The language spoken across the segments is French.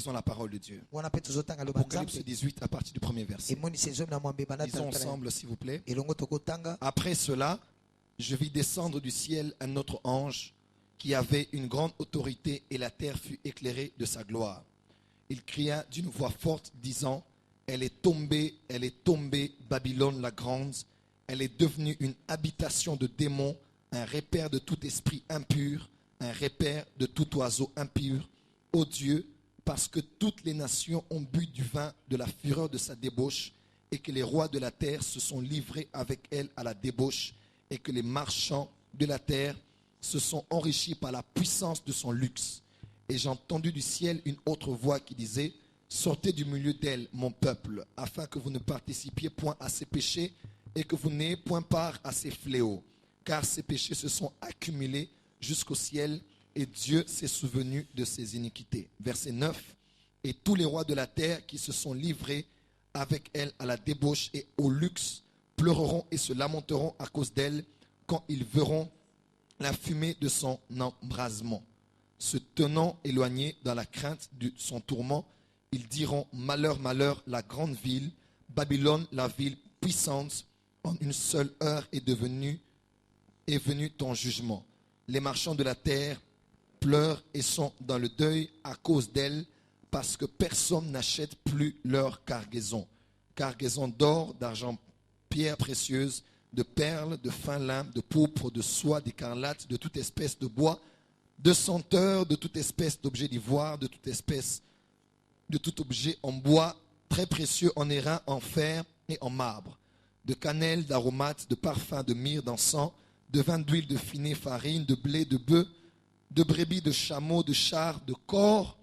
Lisons la parole de Dieu. Apocalypse 18 à partir du premier verset. Lisons ensemble, s'il vous plaît. Après cela, je vis descendre du ciel un autre ange qui avait une grande autorité et la terre fut éclairée de sa gloire. Il cria d'une voix forte disant, elle est tombée, Babylone la grande. Elle est devenue une habitation de démons, un repaire de tout esprit impur, un repaire de tout oiseau impur. Ô Dieu, parce que toutes les nations ont bu du vin de la fureur de sa débauche, et que les rois de la terre se sont livrés avec elle à la débauche, et que les marchands de la terre se sont enrichis par la puissance de son luxe. Et j'ai entendu du ciel une autre voix qui disait, sortez du milieu d'elle, mon peuple, afin que vous ne participiez point à ses péchés et que vous n'ayez point part à ses fléaux. Car ses péchés se sont accumulés jusqu'au ciel et Dieu s'est souvenu de ses iniquités. Verset 9. Et tous les rois de la terre qui se sont livrés avec elle à la débauche et au luxe pleureront et se lamenteront à cause d'elle quand ils verront la fumée de son embrasement. Se tenant éloignés dans la crainte de son tourment, ils diront, malheur, malheur, la grande ville, Babylone, la ville puissante, en une seule heure est venu ton jugement. Les marchands de la terre pleurent et sont dans le deuil à cause d'elle, parce que personne n'achète plus leur cargaison. Cargaison d'or, d'argent, pierres précieuses, de perles, de fin lin, de pourpre, de soie, d'écarlate, de toute espèce de bois, de senteur, de toute espèce d'objet d'ivoire, de toute espèce, de tout objet en bois, très précieux en airain, en fer et en marbre, de cannelle, d'aromates, de parfums, de myrrhe, d'encens, de vin d'huile, de finet, farine, de blé, de bœuf, de brebis, de chameaux, de chars, de corps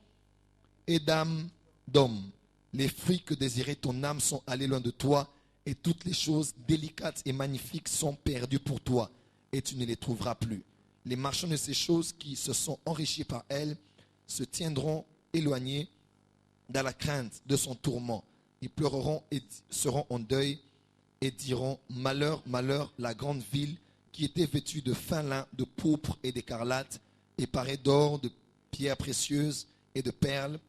et d'âmes d'hommes. Les fruits que désirait ton âme sont allés loin de toi, et toutes les choses délicates et magnifiques sont perdues pour toi, et tu ne les trouveras plus. Les marchands de ces choses qui se sont enrichis par elles se tiendront éloignés dans la crainte de son tourment. Ils pleureront et seront en deuil et diront, malheur, malheur, la grande ville qui était vêtue de fin lin, de pourpre et d'écarlate, et parée d'or, de pierres précieuses et de perles.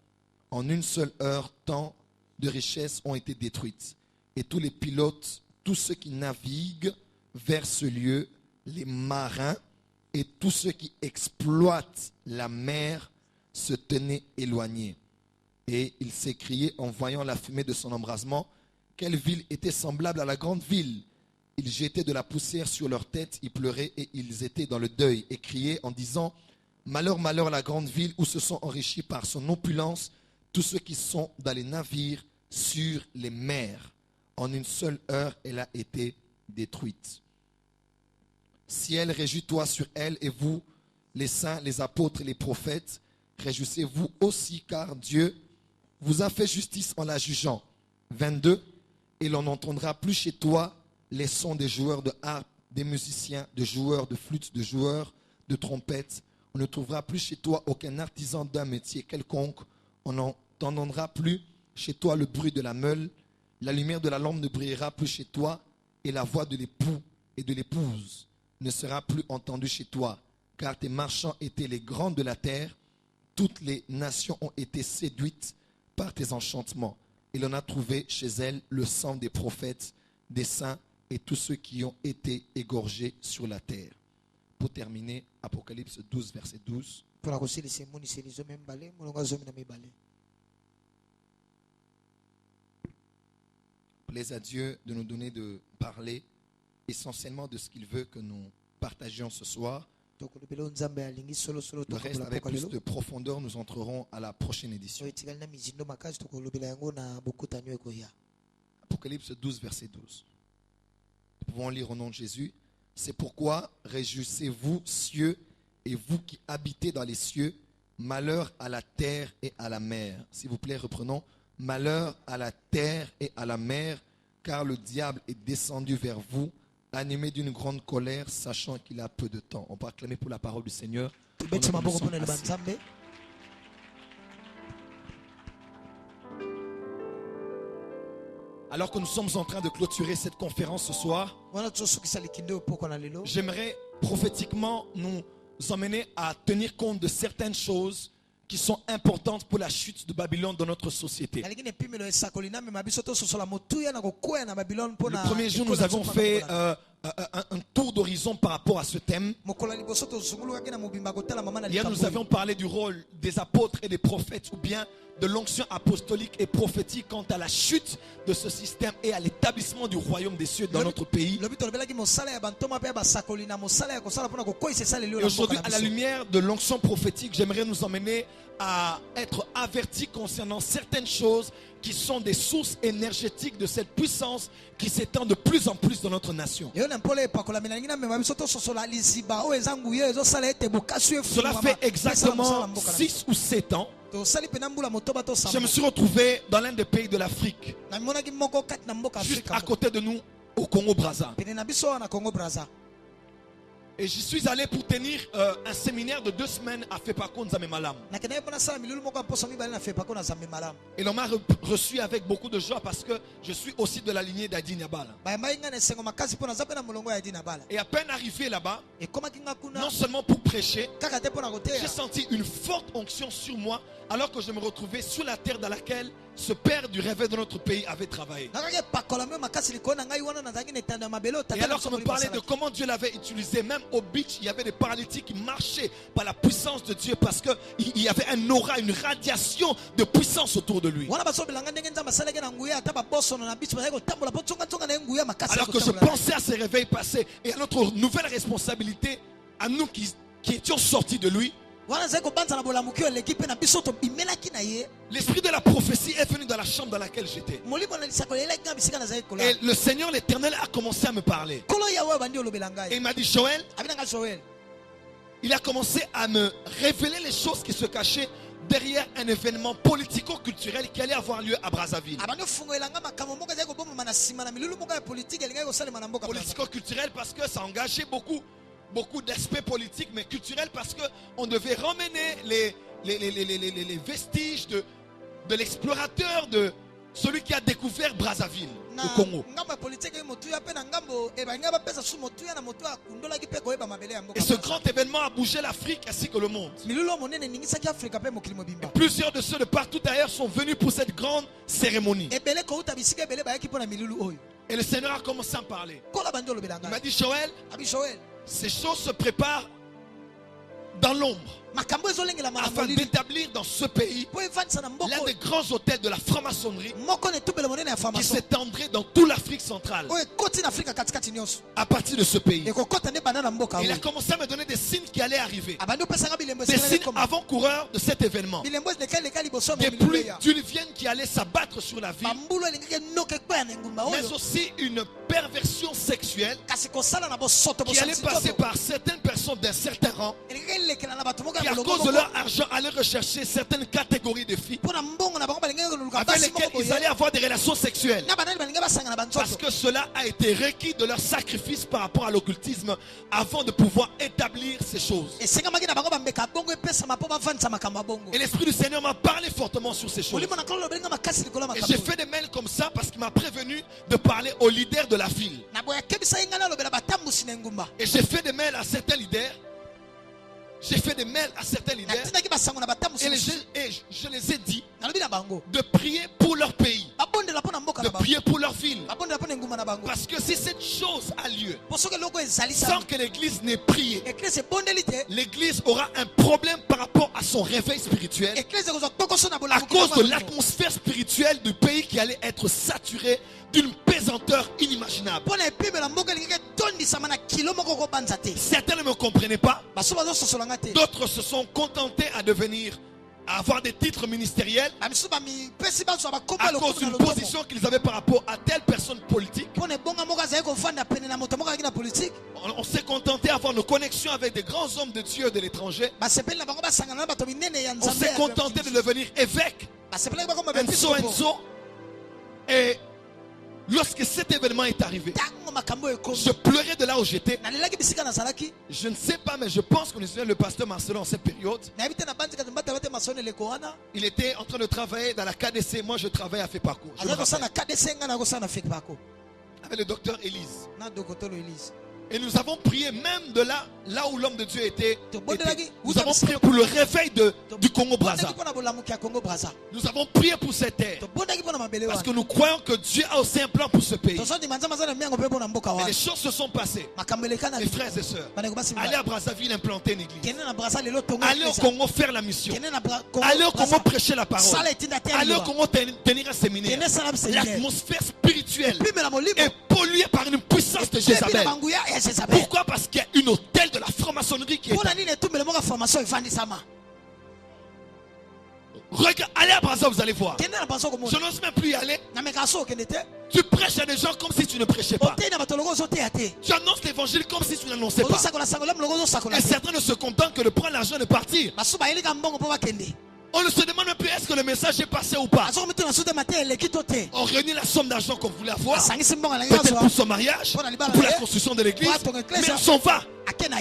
En une seule heure, tant de richesses ont été détruites. Et tous les pilotes, tous ceux qui naviguent vers ce lieu, les marins et tous ceux qui exploitent la mer se tenaient éloignés. Et il s'écriait en voyant la fumée de son embrasement, quelle ville était semblable à la grande ville. Ils jetaient de la poussière sur leurs têtes, ils pleuraient et ils étaient dans le deuil et criaient en disant, malheur, malheur à la grande ville où se sont enrichis par son opulence tous ceux qui sont dans les navires sur les mers. En une seule heure, elle a été détruite. Ciel, réjouis-toi sur elle, et vous, les saints, les apôtres et les prophètes, réjouissez-vous aussi, car Dieu vous a fait justice en la jugeant. 22. Et l'on n'entendra plus chez toi les sons des joueurs de harpe, des musiciens, de joueurs de flûte, de joueurs de trompette. On ne trouvera plus chez toi aucun artisan d'un métier quelconque. On n'entendra plus chez toi le bruit de la meule. La lumière de la lampe ne brillera plus chez toi, et la voix de l'époux et de l'épouse ne sera plus entendue chez toi, car tes marchands étaient les grands de la terre. Toutes les nations ont été séduites par tes enchantements. Il en a trouvé chez elles le sang des prophètes, des saints et tous ceux qui ont été égorgés sur la terre. Pour terminer, Apocalypse 12, verset 12. Plaise à Dieu de nous donner de parler essentiellement de ce qu'il veut que nous partagions ce soir. Le reste, avec plus de profondeur, nous entrerons à la prochaine édition. Apocalypse 12, verset 12. Nous pouvons lire au nom de Jésus. C'est pourquoi réjouissez-vous, cieux, et vous qui habitez dans les cieux, malheur à la terre et à la mer. S'il vous plaît, reprenons. Malheur à la terre et à la mer, car le diable est descendu vers vous, animé d'une grande colère, sachant qu'il a peu de temps. On peut acclamer pour la parole du Seigneur. Alors que nous sommes en train de clôturer cette conférence ce soir, j'aimerais prophétiquement nous emmener à tenir compte de certaines choses qui sont importantes pour la chute de Babylone dans notre société. Le premier jour, nous avons fait un tour d'horizon par rapport à ce thème. Hier, nous avions parlé du rôle des apôtres et des prophètes, ou bien de l'onction apostolique et prophétique quant à la chute de ce système et à l'établissement du royaume des cieux dans notre pays. Et aujourd'hui, à la lumière de l'onction prophétique, j'aimerais nous emmener à être avertis concernant certaines choses qui sont des sources énergétiques de cette puissance qui s'étend de plus en plus dans notre nation. Cela fait exactement 6 ou 7 ans. Je me suis retrouvé dans l'un des pays de l'Afrique, juste à côté de nous, au Congo-Brazza. Et j'y suis allé pour tenir un séminaire de 2 semaines à Fepako Nzamemalam. Et l'on m'a reçu avec beaucoup de joie parce que je suis aussi de la lignée d'Adi Nyabala. Et à peine arrivé là-bas, non seulement pour prêcher, j'ai senti une forte onction sur moi alors que je me retrouvais sur la terre dans laquelle ce père du réveil de notre pays avait travaillé. Et alors qu'on me parlait de comment Dieu l'avait utilisé, même au beach, il y avait des paralytiques qui marchaient par la puissance de Dieu parce qu'il y avait un aura, une radiation de puissance autour de lui. Alors que je pensais à ces réveils passés et à notre nouvelle responsabilité, à nous qui étions sortis de lui, l'esprit de la prophétie est venu dans la chambre dans laquelle j'étais. Et le Seigneur l'Éternel a commencé à me parler. Et il m'a dit, Joël, il a commencé à me révéler les choses qui se cachaient derrière un événement politico-culturel qui allait avoir lieu à Brazzaville. Politico-culturel parce que ça engageait beaucoup d'aspects politiques, mais culturels parce qu'on devait ramener les vestiges de l'explorateur, de celui qui a découvert Brazzaville, au Congo. Et ce grand événement a bougé l'Afrique ainsi que le monde. Et plusieurs de ceux de partout d'ailleurs sont venus pour cette grande cérémonie. Et le Seigneur a commencé à en parler. Il m'a dit, Joël, ces choses se préparent dans l'ombre afin d'établir dans ce pays l'un des grands hôtels de la franc-maçonnerie qui s'étendrait dans toute l'Afrique centrale à partir de ce pays. Il a commencé à me donner des signes qui allaient arriver, des signes avant-coureurs de cet événement, des pluies diluviennes qui allaient s'abattre sur la ville, mais aussi une perversion sexuelle qui allait passer par certaines personnes d'un certain rang qui, à cause de leur argent, allaient rechercher certaines catégories de filles avec lesquelles ils allaient avoir des relations sexuelles, parce que cela a été requis de leur sacrifice par rapport à l'occultisme avant de pouvoir établir ces choses. Et l'Esprit du Seigneur m'a parlé fortement sur ces choses. Et j'ai fait des mails comme ça parce qu'il m'a prévenu de parler aux leaders de la ville. Et j'ai fait des mails à certains leaders. Et je les ai dit de prier pour leur pays, de prier pour leur ville. Parce que si cette chose a lieu sans que l'église n'ait prié, l'église aura un problème par rapport à son réveil spirituel, à cause de l'atmosphère spirituelle du pays qui allait être saturée d'une pesanteur inimaginable. Certains ne me comprenaient pas. D'autres se sont contentés à avoir des titres ministériels à cause d'une position qu'ils avaient par rapport à telle personne politique. On s'est contenté d'avoir nos connexions avec des grands hommes de Dieu de l'étranger. On s'est contenté de devenir évêque. Et lorsque cet événement est arrivé, je pleurais de là où j'étais. Je ne sais pas, mais je pense qu'on est le pasteur Marcelo en cette période. Il était en train de travailler dans la KDC. Moi, je travaille à Fepako. Avec le docteur Élise. Et nous avons prié même de là où l'homme de Dieu était. Nous avons prié pour le réveil du Congo-Brazza. Nous avons prié pour cette terre. Parce que nous croyons que Dieu a aussi un plan pour ce pays. Et les choses se sont passées. Mes frères et sœurs, allez à Brazzaville implanter une église. Allez au Congo faire la mission. Allez au Congo prêcher la parole. Allez au Congo tenir un séminaire. L'atmosphère spirituelle est polluée par une puissance de Jézabel. Pourquoi? Parce qu'il y a une hôtel de la franc-maçonnerie qui est. Regarde, allez à Brazza, vous allez voir. Je n'ose même plus y aller. Tu prêches à des gens comme si tu ne prêchais pas. Tu annonces l'évangile comme si tu n'annonçais pas. Et certains ne se contentent que de prendre l'argent et de partir. On ne se demande même plus est-ce que le message est passé ou pas. On réunit la somme d'argent qu'on voulait avoir, peut-être pour son mariage, pour la construction de l'église, mais on s'en va.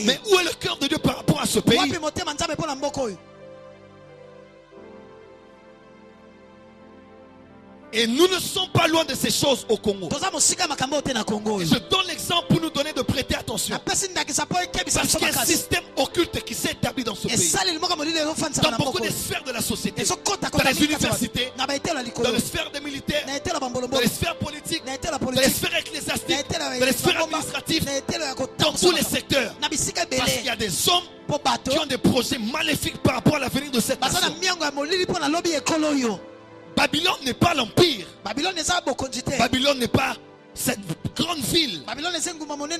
Mais où est le cœur de Dieu par rapport à ce pays? Et nous ne sommes pas loin de ces choses au Congo. Et je donne l'exemple pour nous donner de prêter attention. Parce qu'il y a un système occulte qui s'est établi dans ce pays. Dans beaucoup de sphères de la société. Dans les universités, dans les sphères des militaires, dans les sphères politiques, dans les sphères ecclésiastiques, dans les sphères administratives, dans tous les secteurs. Parce qu'il y a des hommes qui ont des projets maléfiques par rapport à l'avenir de cette nation. Babylone n'est pas l'empire. Babylone n'est pas cette grande ville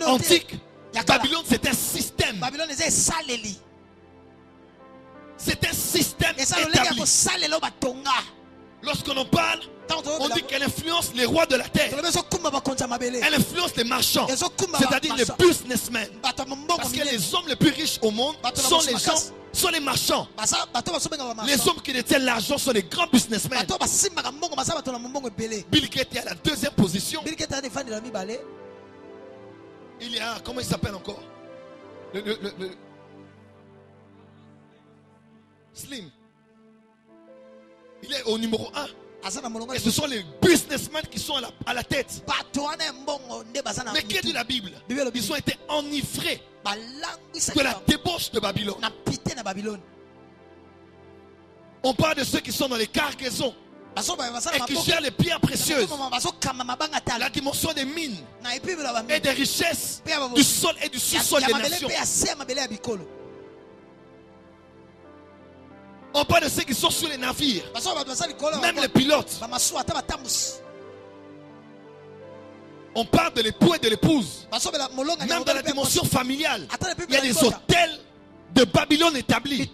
antique. Babylone, c'est un système. C'est un système établi. Lorsqu'on en parle, on dit qu'elle influence les rois de la terre. Elle influence les marchands, c'est-à-dire les businessmen. Parce que les hommes les plus riches au monde sont les marchands. Les hommes qui détiennent l'argent sont les grands businessmen. Bill Gates est à la deuxième position. Il y a, comment il s'appelle encore? Slim. Il est au numéro 1. Et ce sont les businessmen qui sont à la tête. Mais qu'est-ce que la Bible? Ils ont été enivrés de la débauche de Babylone. On parle de ceux qui sont dans les cargaisons et qui gèrent les pierres précieuses, la dimension des mines et des richesses du sol et du sous-sol des nations. On parle de ceux qui sont sur les navires, même les pilotes. On parle de l'époux et de l'épouse. Même dans la dimension familiale, il y a des hôtels de Babylone établis.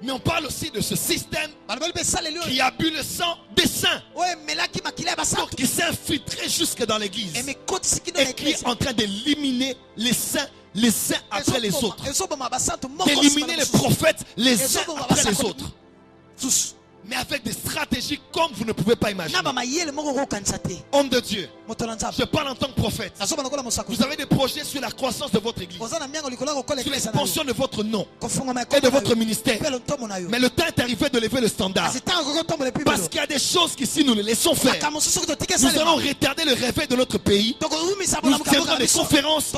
Mais on parle aussi de ce système qui a bu le sang des saints, donc qui s'est infiltré jusque dans l'église et qui est en train d'éliminer les saints après les autres, d'éliminer les prophètes les uns après les autres, mais avec des stratégies comme vous ne pouvez pas imaginer. Homme de Dieu, je parle en tant que prophète. Vous avez des projets sur la croissance de votre église, sur l'expansion de votre nom et de votre ministère. Mais le temps est arrivé de lever le standard. Parce qu'il y a des choses qu'ici nous ne laissons faire. Nous allons retarder le réveil de notre pays. Nous tiendrons des conférences,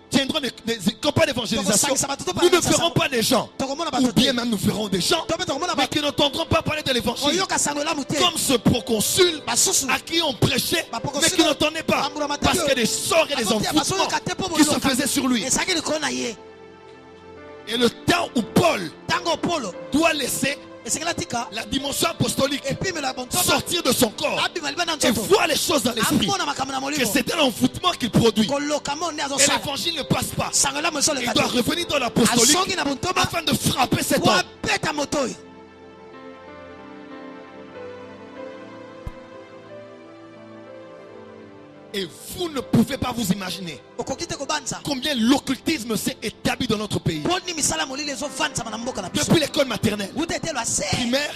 tiendrons des campagnes d'évangélisation. Nous ne ferons pas des gens, ou bien même nous ferons des gens, mais qui n'entendront pas parler de l'évangile. Comme ce proconsul à qui on prêchait, mais qui n'entendait pas. Parce qu'il y a des sorts et des envoûtements qui se faisaient sur lui. Et le temps où Paul doit laisser la dimension apostolique sortir de son corps et voir les choses dans l'esprit, que c'est un envoûtement qu'il produit et l'évangile ne passe pas. Il doit revenir dans l'apostolique afin de frapper cet homme. Et vous ne pouvez pas vous imaginer combien l'occultisme s'est établi dans notre pays. Depuis l'école maternelle, primaire,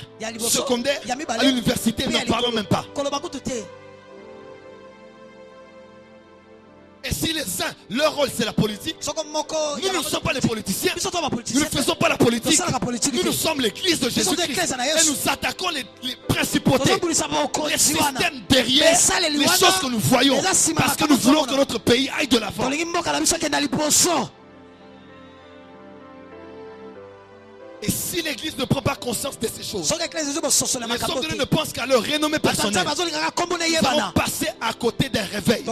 secondaire, à l'université, n'en parlons même pas. Et si les certains, leur rôle c'est la politique. Nous ne sommes pas les politiciens. Nous ne faisons pas la politique. Nous sommes l'église de Jésus-Christ. Et nous attaquons les principautés, les systèmes derrière les choses que nous voyons. Parce que nous voulons que notre pays aille de l'avant. Et si l'église ne prend pas conscience de ces choses, les hommes de Dieu ne pensent qu'à leur renommée personnelle. Ils vont passer à côté d'un réveil. Et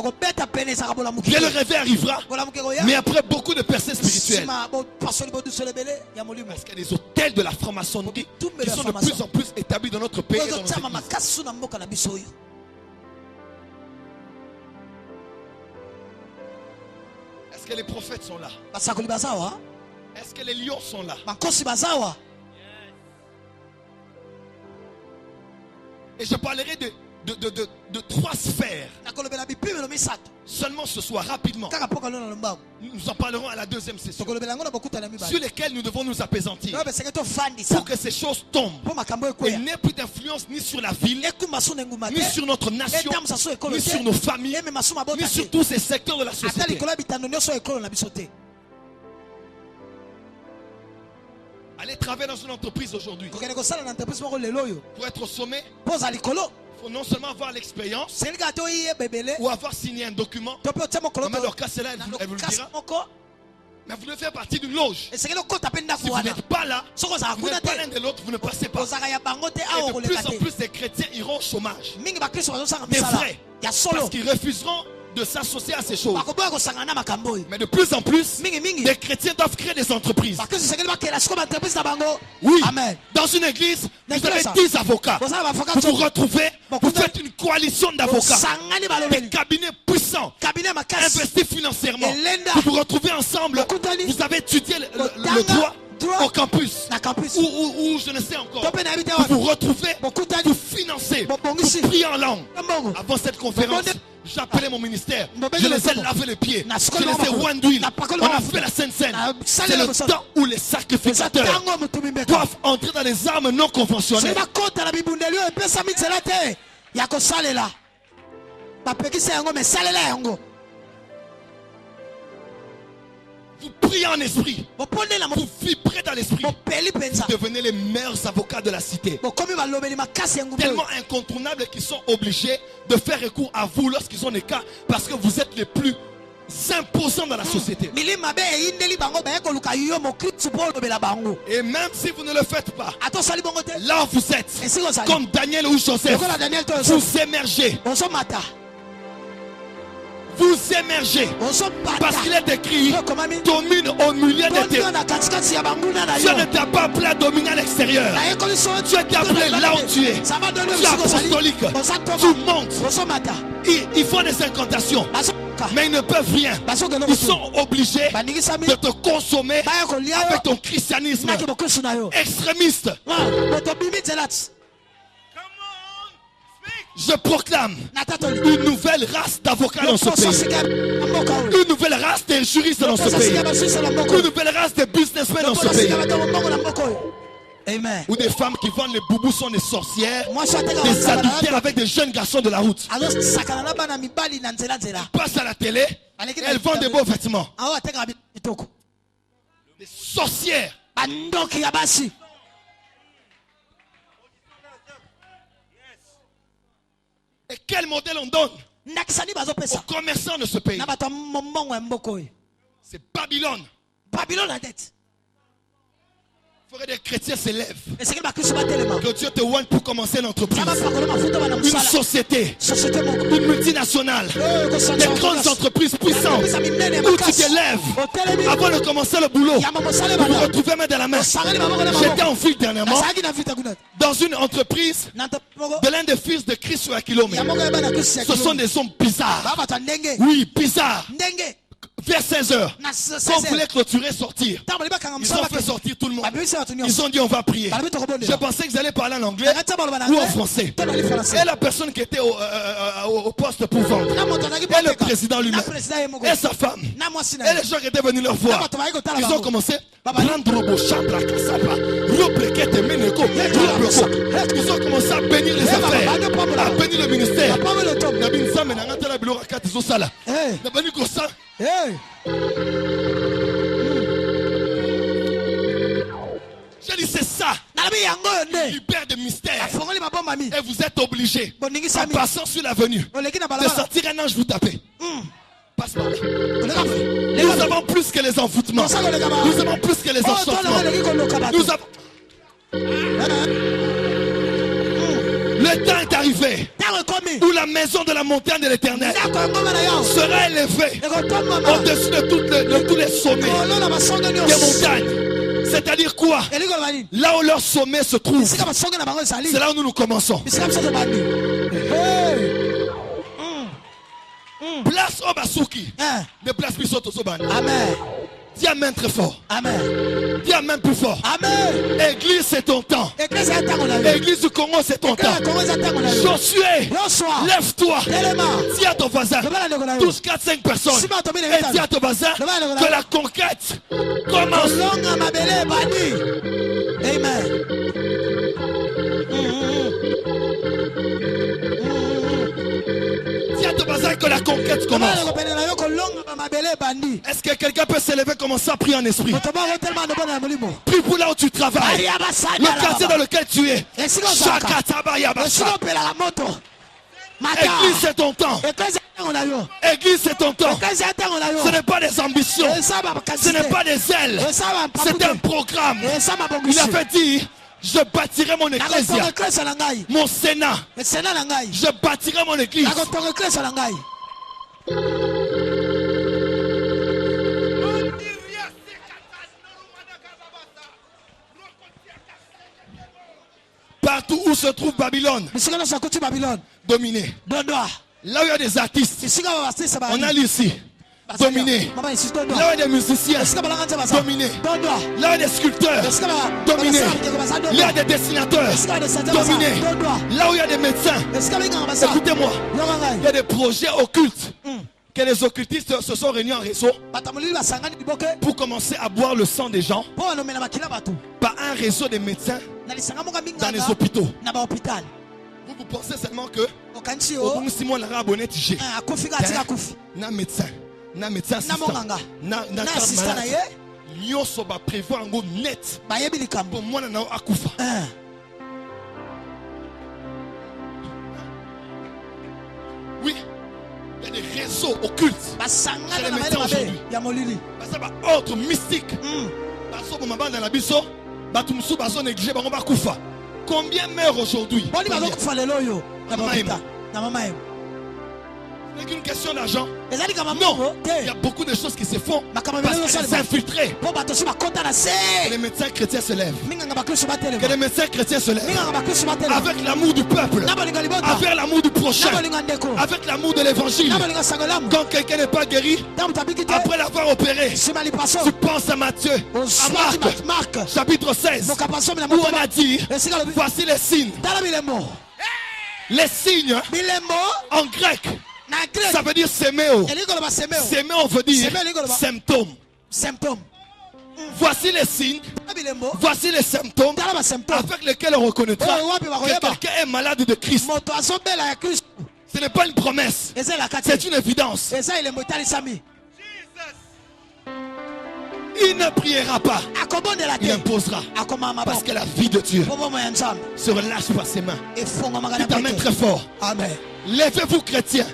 le réveil arrivera, mais après beaucoup de percées spirituelles. Parce qu'il y a des hôtels de la franc-maçonnerie qui sont de plus en plus établis dans notre pays et dans nos églises. Est-ce que les prophètes sont là? Est-ce que les lions sont là? Et je parlerai de 3 sphères. Seulement ce soir, rapidement. Nous en parlerons à la deuxième session. Sur lesquelles nous devons nous apaisantir. Pour que ces choses tombent. Et n'aient plus d'influence ni sur la ville, ni sur notre nation, ni sur nos familles, ni sur tous ces secteurs de la société. Allez travailler dans une entreprise aujourd'hui. Pour être au sommet, il faut non seulement avoir l'expérience ou avoir signé un document. Dans leur cas, c'est là, elle vous le dira. Mais vous devez faire partie d'une loge. Si vous n'êtes pas là, vous n'êtes pas l'un de l'autre, vous ne passez pas. Et de plus en plus, les chrétiens iront au chômage. Mais vrai, parce qu'ils refuseront de s'associer à ces choses. Mais de plus en plus, les chrétiens doivent créer des entreprises. Oui. Amen. Dans une église, vous avez 10 avocats. Vous vous retrouvez, vous faites une coalition d'avocats. Des cabinets puissants, investis financièrement. Vous vous retrouvez ensemble, vous avez étudié le droit au campus, ou je ne sais encore. Vous vous retrouvez, vous financez, vous priez en langue. Avant cette conférence, j'appelais mon ministère, je les ai lavé les pieds, je les ai oint d'huile, on a fait la Sainte Seine. C'est le temps où les sacrificateurs doivent entrer dans les armes non conventionnelles. Vous priez en esprit, vous vibrez dans l'esprit, vous devenez les meilleurs avocats de la cité. Tellement incontournables qu'ils sont obligés de faire recours à vous lorsqu'ils ont des cas, parce que vous êtes les plus imposants dans la société. Et même si vous ne le faites pas, là où vous êtes, comme Daniel ou Joseph, vous émergez. Vous émergez. Parce qu'il est écrit, domine au milieu de tes. Dieu ne t'a pas appelé à dominer à l'extérieur. Dieu t'a appelé là où tu es. Tu es apostolique. Tu montes. Ils font des incantations, mais ils ne peuvent rien. Ils sont obligés de te consommer avec ton christianisme extrémiste. Je proclame une nouvelle race d'avocats dans ce pays. Une nouvelle race de juristes dans ce pays. Une nouvelle race de businessmen dans ce pays. Amen. Où des femmes qui vendent les boubous sont des sorcières, des adultères avec des jeunes garçons de la route. Elles passent à la télé, elles vendent des beaux vêtements. Des sorcières. Et quel modèle on donne aux commerçants de ce pays? C'est Babylone. Il faudrait que des chrétiens s'élèvent. Que Dieu te oigne pour commencer une entreprise, une société, une multinationale, des grandes entreprises puissantes où tu t'élèves avant de commencer le boulot. Vous vous retrouvez main dans la main. J'étais en ville dernièrement dans une entreprise de l'un des fils de Christ sur un kilomètre. Ce sont des hommes bizarres. Oui, bizarres. Vers 16h, quand vous voulez clôturer, sortir, ils ont fait sortir tout le monde. Ils ont dit on va prier. Je pensais qu'ils allaient parler en anglais ou en français. Et la personne qui était au poste pour vendre, et le président lui-même, et sa femme, et les gens qui étaient venus leur voir, ils ont commencé ils ont commencé à bénir les affaires, à bénir le ministère. Hey. Je dis c'est ça. Il libère des mystères. Et vous êtes obligés, en passant sur l'avenue, de sortir un ange vous taper. Passe par là. Nous avons plus que les envoûtements. Nous avons plus que les enchantements. Nous avons... Le temps est arrivé où la maison de la montagne de l'Éternel sera élevée au-dessus de tous les sommets des montagnes. C'est-à-dire quoi? Là où leur sommet se trouve, c'est là où nous commençons. Place au Basuki. De place Bisoto Soban. Amen. Dis amen très fort. Amen. Dis amen plus fort. Amen. Église, c'est ton temps. Église du Congo, c'est ton temps. Josué, lève-toi. Dis à ton voisin, touche 4-5 personnes. Et dis à ton voisin que la conquête commence. Amen. Dis à ton voisin que la conquête commence. Est-ce que quelqu'un peut s'élever, commencer à prier en esprit? Prie pour là où tu travailles, le quartier dans lequel tu es. Église, c'est ton temps. Église, c'est ton temps. Ce n'est pas des ambitions, ce n'est pas des ailes, c'est un programme. Il avait dit: je bâtirai mon église, mon Sénat. Je bâtirai mon église. Partout où se trouve Babylone, dominé. Là où il y a des artistes, on a lu ici. Dominé. Là où il y a des musiciens, dominé. Là où il y a des sculpteurs, dominé. Là où il y a des dessinateurs, dominé. Là où il y a des médecins, écoutez-moi, il y a des projets occultes que les occultistes se sont réunis en réseau pour commencer à boire le sang des gens par un réseau de médecins dans les hôpitaux. Vous pensez seulement que au bout de 6 mois, la abonné tige. Na médecin assistant. Na assistant. Nyoso ba prévoir ngo net. Pour moi na akufa. Oui. Il y a des réseaux occultes. Chez les médecins aujourd'hui. Ça va ordre mystique. Combien meurent aujourd'hui? Ce n'est qu'une question d'argent. Non, il y a beaucoup de choses qui se font parce que les infiltrés. Que les médecins chrétiens se lèvent. Que les médecins chrétiens se lèvent. Avec l'amour du peuple, avec l'amour du prochain, avec l'amour de l'évangile. Quand quelqu'un n'est pas guéri, après l'avoir opéré, tu penses à Matthieu, à Marc, chapitre 16, où on a dit: voici les signes. Les signes en grec, ça veut dire séméo. Séméo veut dire symptôme. Voici les signes, voici les symptômes avec lesquels on reconnaîtra que quelqu'un est malade de Christ. Ce n'est pas une promesse, c'est une évidence. Il ne priera pas, il imposera. Parce que la vie de Dieu se relâche par ses mains. Tu t'amènes très fort. Amen. Lèvez-vous chrétiens.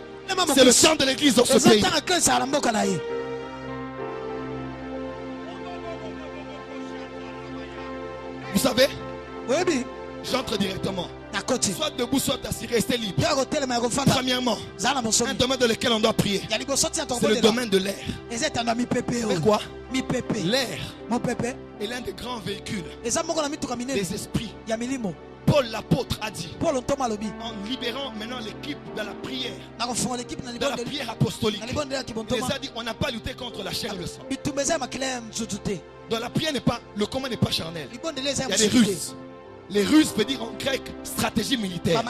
C'est le chant de l'église dans ce pays. Vous savez, j'entre directement. Soit debout, soit assis, restez libre. Premièrement, un domaine dans lequel on doit prier, c'est le domaine de l'air. Mais quoi? L'air est l'un des grands véhicules des esprits. Paul l'apôtre a dit, en libérant maintenant l'équipe de la prière, de la prière apostolique, il les a dit: on n'a pas lutté contre la chair et le sang. Dans la prière, le combat n'est pas charnel. Il y a des ruses. Les ruses veut dire en grec stratégie militaire.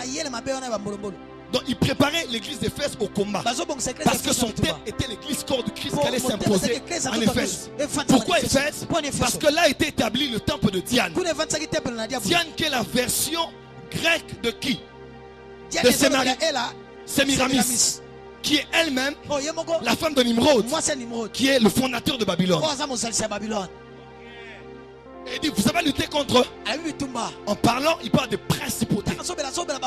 Donc il préparait l'église d'Éphèse au combat. Parce que son thème était l'église corps de Christ qui allait s'imposer en Éphèse. Pourquoi Éphèse? Parce que là a été établi le temple de Diane. Diane qui est la version grecque de qui? De Sémiramis. qui est elle-même la femme de Nimrod, qui est le fondateur de Babylone. Et il dit, vous savez lutter contre eux. En parlant, il parle de principautés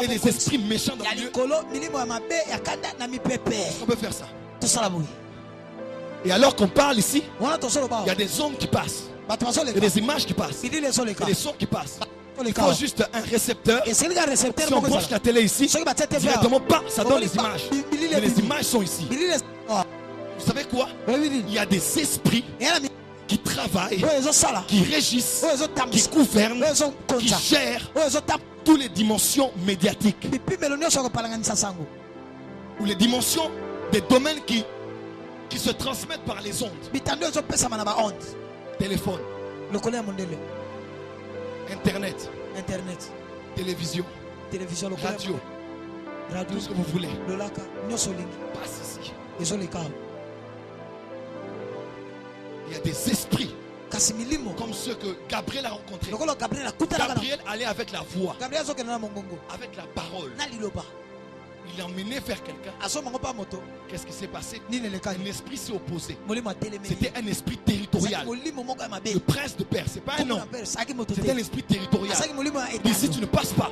et des esprits méchants dans le lieu. On peut faire ça. Et alors qu'on parle ici, il y a des ondes qui passent, il y a des images qui passent, il y a des sons qui passent. Il faut juste un récepteur. Si on branche la télé ici, directement, ça donne les images. Mais les images sont ici. Vous savez quoi? Il y a des esprits qui travaillent, qui régissent, qui gouvernent, qui gèrent toutes les dimensions médiatiques. Ou les dimensions des domaines qui se transmettent par les ondes. Téléphone, Internet, télévision, radio, tout ce que vous voulez. Passe ici. Il y a des esprits comme ceux que Gabriel a rencontrés. Gabriel allait avec la voix, avec la parole. Il l'a emmené vers quelqu'un. Qu'est-ce qui s'est passé? Un esprit s'est opposé. C'était un esprit territorial. Le prince de Perse, c'est pas un nom. C'était un esprit territorial. Il dit, si tu ne passes pas,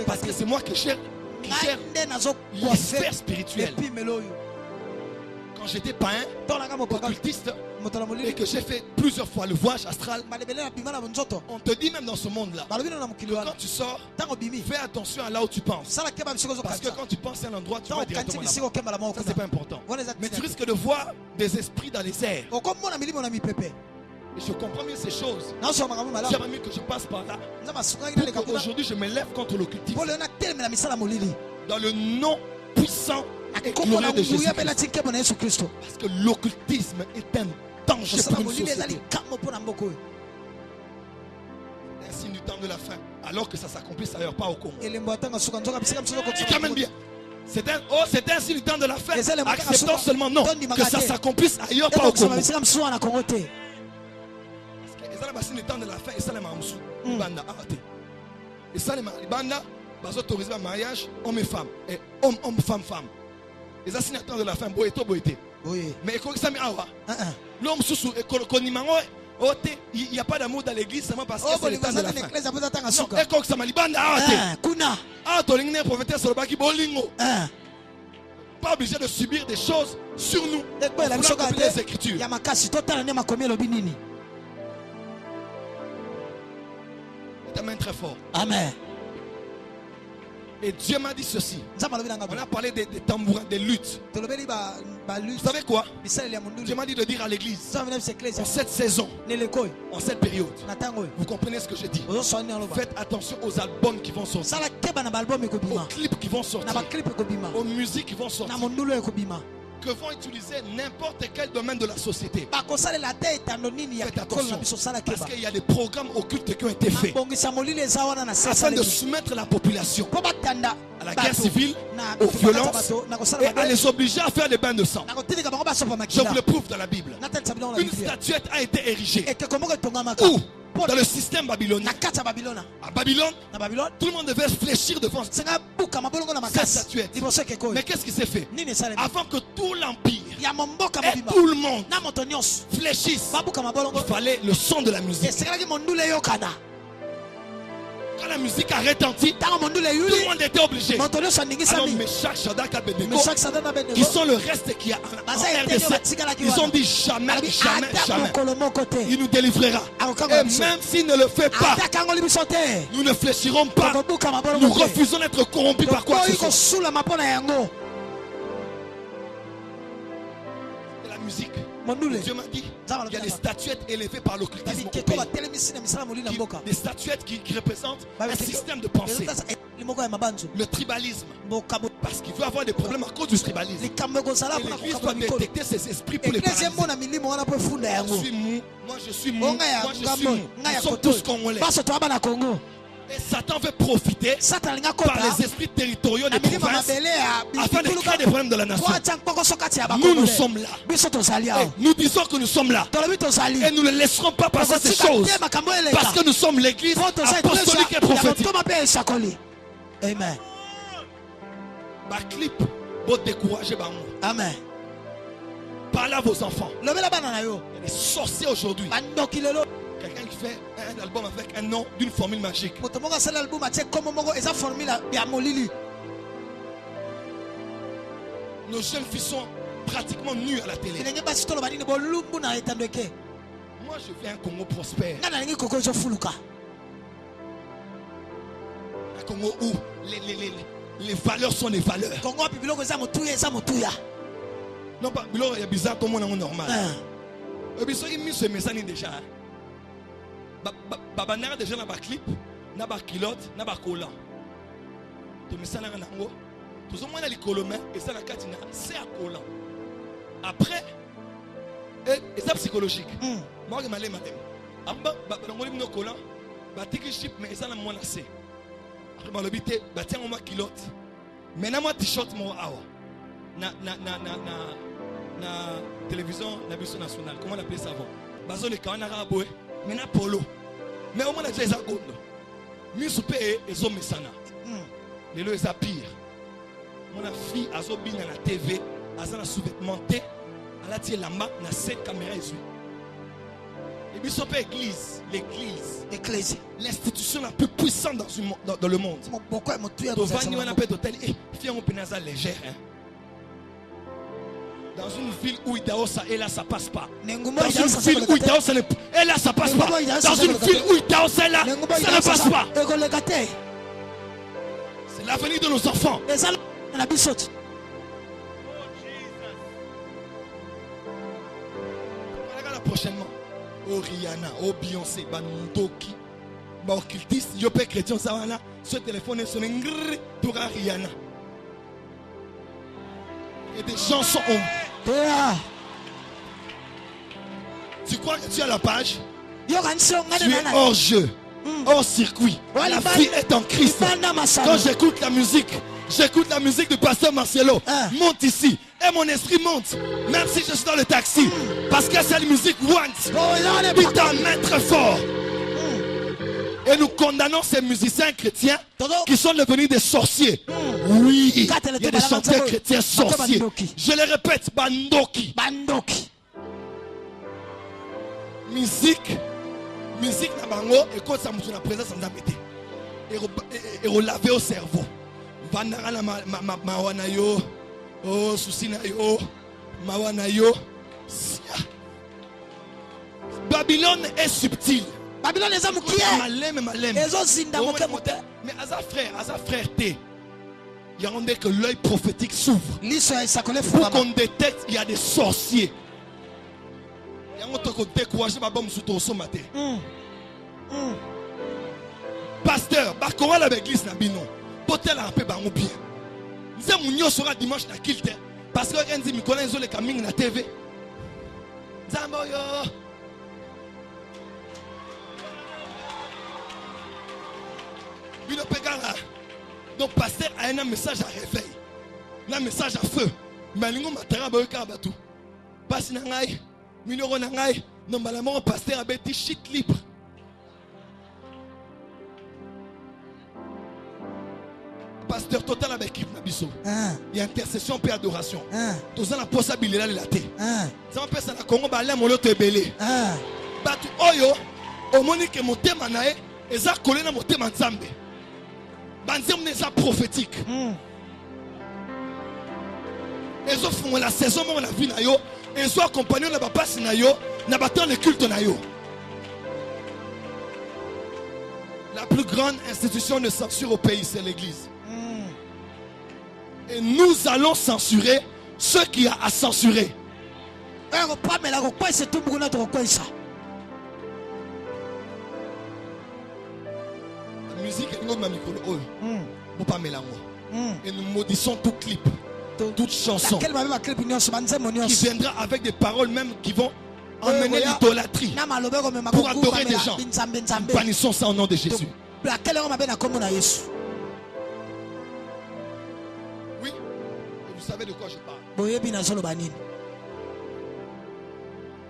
parce que c'est moi qui gère les sphères spirituelles. Quand j'étais païen, occultiste, et que j'ai fait plusieurs fois le voyage astral, on te dit même dans ce monde-là, quand tu sors, fais attention à là où tu penses. Parce que quand tu penses à un endroit, tu vas directement là-bas. Ça, c'est pas important. Mais tu risques de voir des esprits dans les airs. Et je comprends mieux ces choses. J'aimerais mieux que je passe par là. Aujourd'hui, je me lève contre l'occultisme. Dans le nom puissant et glorieux de Jésus. Parce que l'occultisme est un danger pour une société. C'est un signe du temps de la fin. Alors que ça s'accomplisse ailleurs, pas au Congo. C'est quand même bien. C'est un signe du temps de la fin. Acceptons seulement non. Que ça s'accomplisse ailleurs, pas au Congo. Parce que c'est le temps de la fin. Et ça, les mamsous. Banda arrêté. Et ça, les banda, ils autorisent le mariage homme et femme. Et homme, femme, femme. Les assignateurs de la fin, boéto, boété. Mais quand ça m'awa, l'homme sous il n'y a pas d'amour dans l'église seulement parce que c'est le temps de la fin. Non, et quand ça m'a dit, pas obligé de subir des choses sur nous. On voulait les Écritures. Ta main très fort. Amen. Et Dieu m'a dit ceci. On a parlé des tambourins, des luttes. Vous savez quoi? Dieu m'a dit de dire à l'église, en cette saison, en cette période, vous comprenez ce que je dis? Faites attention aux albums qui vont sortir, aux clips qui vont sortir, aux musiques qui vont sortir, que vont utiliser n'importe quel domaine de la société. Faites attention, parce qu'il y a des programmes occultes qui ont été faits afin de soumettre la population à la guerre civile, aux violences et à les obliger à faire des bains de sang. Je vous le prouve dans la Bible. Une statuette a été érigée. Où? Dans le système babylonien. À Babylone, tout le monde devait fléchir devant cette statuette. Mais qu'est-ce qui s'est fait? Avant que tout l'empire et tout le monde fléchisse, il fallait le son de la musique. Quand la musique a retenti, tout le monde était obligé. Alors Meshach, Shadrach, Abednego, qui sont le reste qui a en RDC, ils ont dit jamais, jamais, jamais il nous délivrera. Et même s'il ne le fait pas, nous ne fléchirons pas. Nous refusons d'être corrompus par quoi que ce soit. C'est la musique. Dieu m'a dit, il y a des statuettes élevées par l'occultisme au pays. Des statuettes qui représentent un système de pensée. Le tribalisme. Parce qu'il veut avoir des problèmes à cause du tribalisme. Et l'Église doit détecter ces esprits pour les paralyser. Moi je suis mou. Nous sommes tous congolais. Et Satan veut profiter par les esprits territoriaux des provinces afin de créer des problèmes de la nation. Nous sommes là. Et nous disons que nous sommes là. Et nous ne laisserons pas passer ces choses. Parce que nous sommes l'église apostolique et prophétique. Amen. Ma clip Vous découragez. Amen. Parlez à vos enfants. Il y a des sorciers aujourd'hui. Quelqu'un qui fait un album avec un nom d'une formule magique. Nos jeunes filles sont pratiquement nues à la télé. Moi je viens un Congo prospère. Un Congo où les valeurs sont les valeurs. Non pas, il y a bizarre comme on est normal. Et puis ceux mis ce message déjà. Baba n'a déjà dans clip, n'a pas kilote, n'a pas collant. Tout message là nango. Tout ça moi na likolomé et ça la katina c'est à collant. Après et ça psychologique. Moi je m'allais madame. Amba bango limno collant, ba tiki chip mais ça na moi na c'est. Après ma lobité, ba tiens moi kilote. Maintenant moi t-shirt moi awa. Na télévision nationale, comment on appelle ça avant? Bazo le kana raboué, maintenant polo. Mais au moins déjà les agondo. Misupe et zombie sana. Les lois est pire. Mon fille a zobine à la TV, a zana sous-vêtementé, a la tiré la main, na 7 caméras ici. Et bisupe église, l'église, l'institution la plus puissante dans le monde. Pourquoi on appelle d'hôtel et fille on penaza légère. Dans une ville où Idaosa et là ça passe pas. Dans une ville où Idaosa et là ça passe pas. Dans une ville où Idaosa et là ça ne passe pas. C'est l'avenir de nos enfants. Prochainement, oh Rihanna, oh Beyoncé, Bandoki, bah occultiste, yo pe chrétien ça va là, ce téléphone est sonné pour Rihanna. Et des gens sont Tu crois que tu as la page? Tu es hors jeu, hors circuit. La vie est en Christ. Quand j'écoute la musique du pasteur Marcelo, monte ici. Et mon esprit monte. Même si je suis dans le taxi. Parce que cette musique want. Il t'en met très fort. Et nous condamnons ces musiciens chrétiens qui sont devenus des sorciers. Oui, il y a des chanteurs chrétiens sorciers. Je le répète, bandoki. Musique na bango et quand ça me la présence en d'habiter. Et relaver au cerveau. Vandara la mawana yo. Oh susina yo. Mawana yo. Babylone est subtil. Babylone est malem. Mais à sa frère T. Il y a un que l'œil prophétique s'ouvre. Pour qu'on détecte il y a des sorciers. Il y a un que décourager ma bombe sous ton son matin. Pasteur, bakora la l'église na bino. Potel un peu bango bien. Nous mounio sera dimanche na kilte. Parce que rien dit mi connaît les camping na TV. Zamboyo. Bino pegala. Donc pasteur a un message à réveil. Un message à feu. Mais lingo matara ba yoka batu. Pasi na ngai, minoro na ngai, non malamon pasteur a beti shit libre. Pasteur total avec équipe nabiso. Il y a intercession et adoration. Tous la possibilité là la té. Ça peut ça na Congo ba le molo te belé. Batu oyo o monique motema nae eza collé na motema nzambe. Banzem n'est pas prophétique. Ils ont la saison où on a vu na yo. Ils ont accompagné na passe na yo, na battant le culte na yo. La plus grande institution de censure au pays, c'est l'église. Et nous allons censurer ceux qui a à censurer. La musique est une micro. Et nous maudissons tout clip, toute chanson qui viendra avec des paroles même qui vont emmener l'idolâtrie pour adorer des gens. Nous bannissons ça au nom de Jésus. Oui, vous savez de quoi je parle.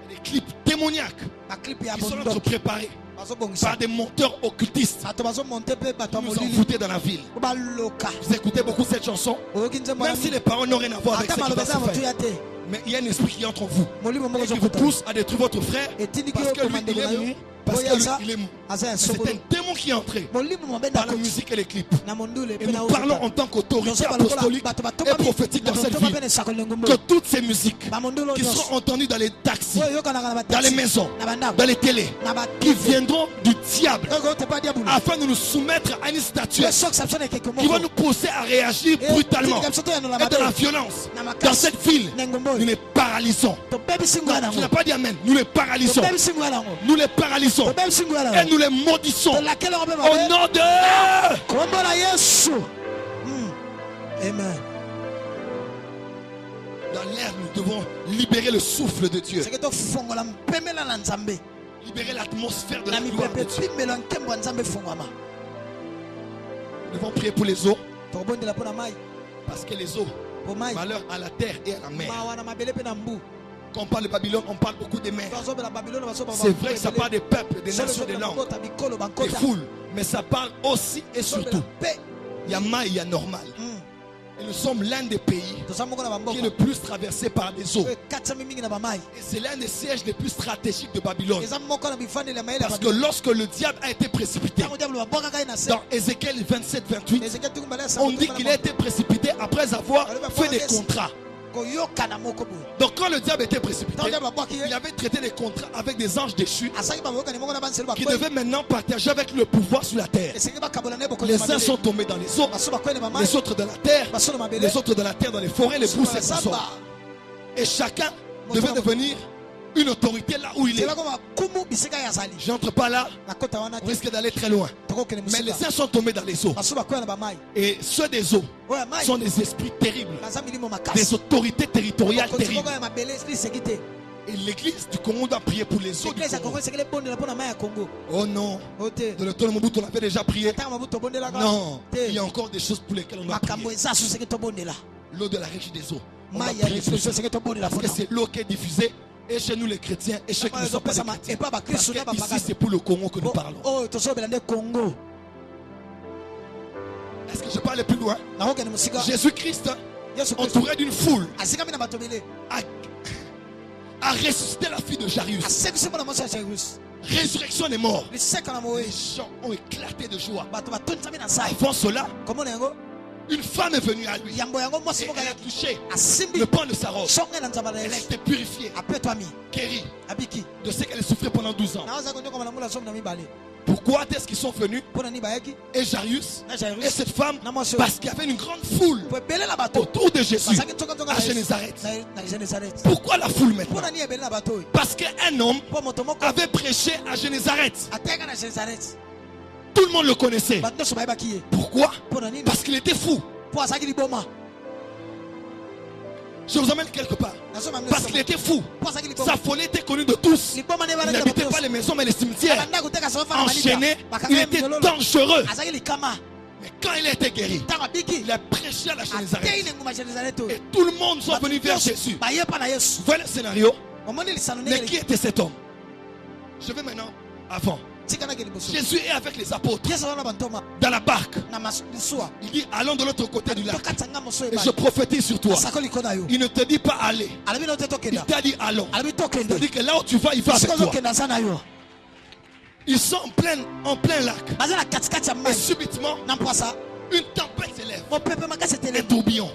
Des clips démoniaques qui sont en train de préparer par des monteurs occultistes qui nous ont foutés dans la ville. Vous écoutez beaucoup cette chanson, même si les paroles n'ont rien à voir avec ce qui va se faire. Mais il y a un esprit qui entre en vous et qui vous pousse à détruire votre frère parce que lui, il est mou. Parce que lui, il est mou. C'est un démon qui est entré par la musique et les clips. Et nous parlons en tant qu'autorité apostolique et prophétique dans cette ville que toutes ces musiques qui seront entendues dans les taxis, dans les maisons, dans les télés, qui viendront du diable afin de nous soumettre à une statue qui va nous pousser à réagir brutalement et de la violence dans cette ville. Nous les paralysons. Tu n'as pas dit amen. Nous les paralysons. Nous les paralysons. Et nous les maudissons. Au nom de... Amen. Dans l'air, nous devons libérer le souffle de Dieu. Libérer l'atmosphère de la gloire de Dieu. Nous devons prier pour les eaux. Parce que les eaux, malheur à la terre et à la mer. Quand on parle de Babylone, on parle beaucoup des mers. C'est vrai que ça parle des peuples, des nations, des langues, des foules. Mais ça parle aussi et surtout. Il y a mal, il y a normal. Et nous sommes l'un des pays qui est le plus traversé par des eaux. Et c'est l'un des sièges les plus stratégiques de Babylone. Parce que lorsque le diable a été précipité, dans Ézéchiel 27-28, on dit qu'il a été précipité après avoir fait des contrats. Donc quand le diable était précipité, il avait traité des contrats avec des anges déchus qui devaient maintenant partager avec le pouvoir sur la terre. Les uns sont tombés dans les eaux, les autres dans la terre, les autres dans la terre, dans les forêts, les brousses et les consorts. Et chacun devait devenir une autorité là où il est. J'entre pas là, on risque d'aller très loin. Mais les uns sont tombés dans les eaux. Et ceux des eaux sont des esprits terribles, des autorités territoriales terribles. Et l'église du Congo doit prier pour les eaux du Congo. Oh non, de le temps de Mobutu on avait déjà prié. Non, il y a encore des choses pour lesquelles on doit prier. L'eau de la régie des eaux, on doit prier pour ça. Parce que c'est l'eau qui est diffusée. Et chez nous les chrétiens, et chez qui ne sont pas les chrétiens. Parce que ici c'est pour le Congo que nous parlons. Est-ce que je parle plus loin? Jésus-Christ, entouré d'une foule, a ressuscité la fille de Jairus. Résurrection des morts. Les gens ont éclaté de joie. Avant cela, une femme est venue à lui et elle a touché le pan de sa robe. Elle a été purifiée, guérie de ce qu'elle souffrait pendant 12 ans. Pourquoi est-ce qu'ils sont venus? Et Jairus et cette femme, parce qu'il y avait une grande foule autour de Jésus à Génézareth. Pourquoi la foule maintenant? Parce qu'un homme avait prêché à Génézareth. Tout le monde le connaissait. Pourquoi? Parce qu'il était fou. Je vous emmène quelque part. Parce qu'il était fou. Sa folie était connue de tous. Il n'habitait pas les maisons mais les cimetières. Enchaîné, il était dangereux. Mais quand il a été guéri, il a prêché à la Génézareth. Et tout le monde sont venus vers Jésus. Voilà le scénario. Mais qui était cet homme? Je vais maintenant avant. Jésus est avec les apôtres dans la barque. Il dit allons de l'autre côté du lac. Et je prophétise sur toi. Il ne te dit pas aller. Il t'a dit allons. C'est-à-dire que là où tu vas, il va avec toi. Ils sont en plein lac. Et subitement, une tempête s'élève. Un tourbillon.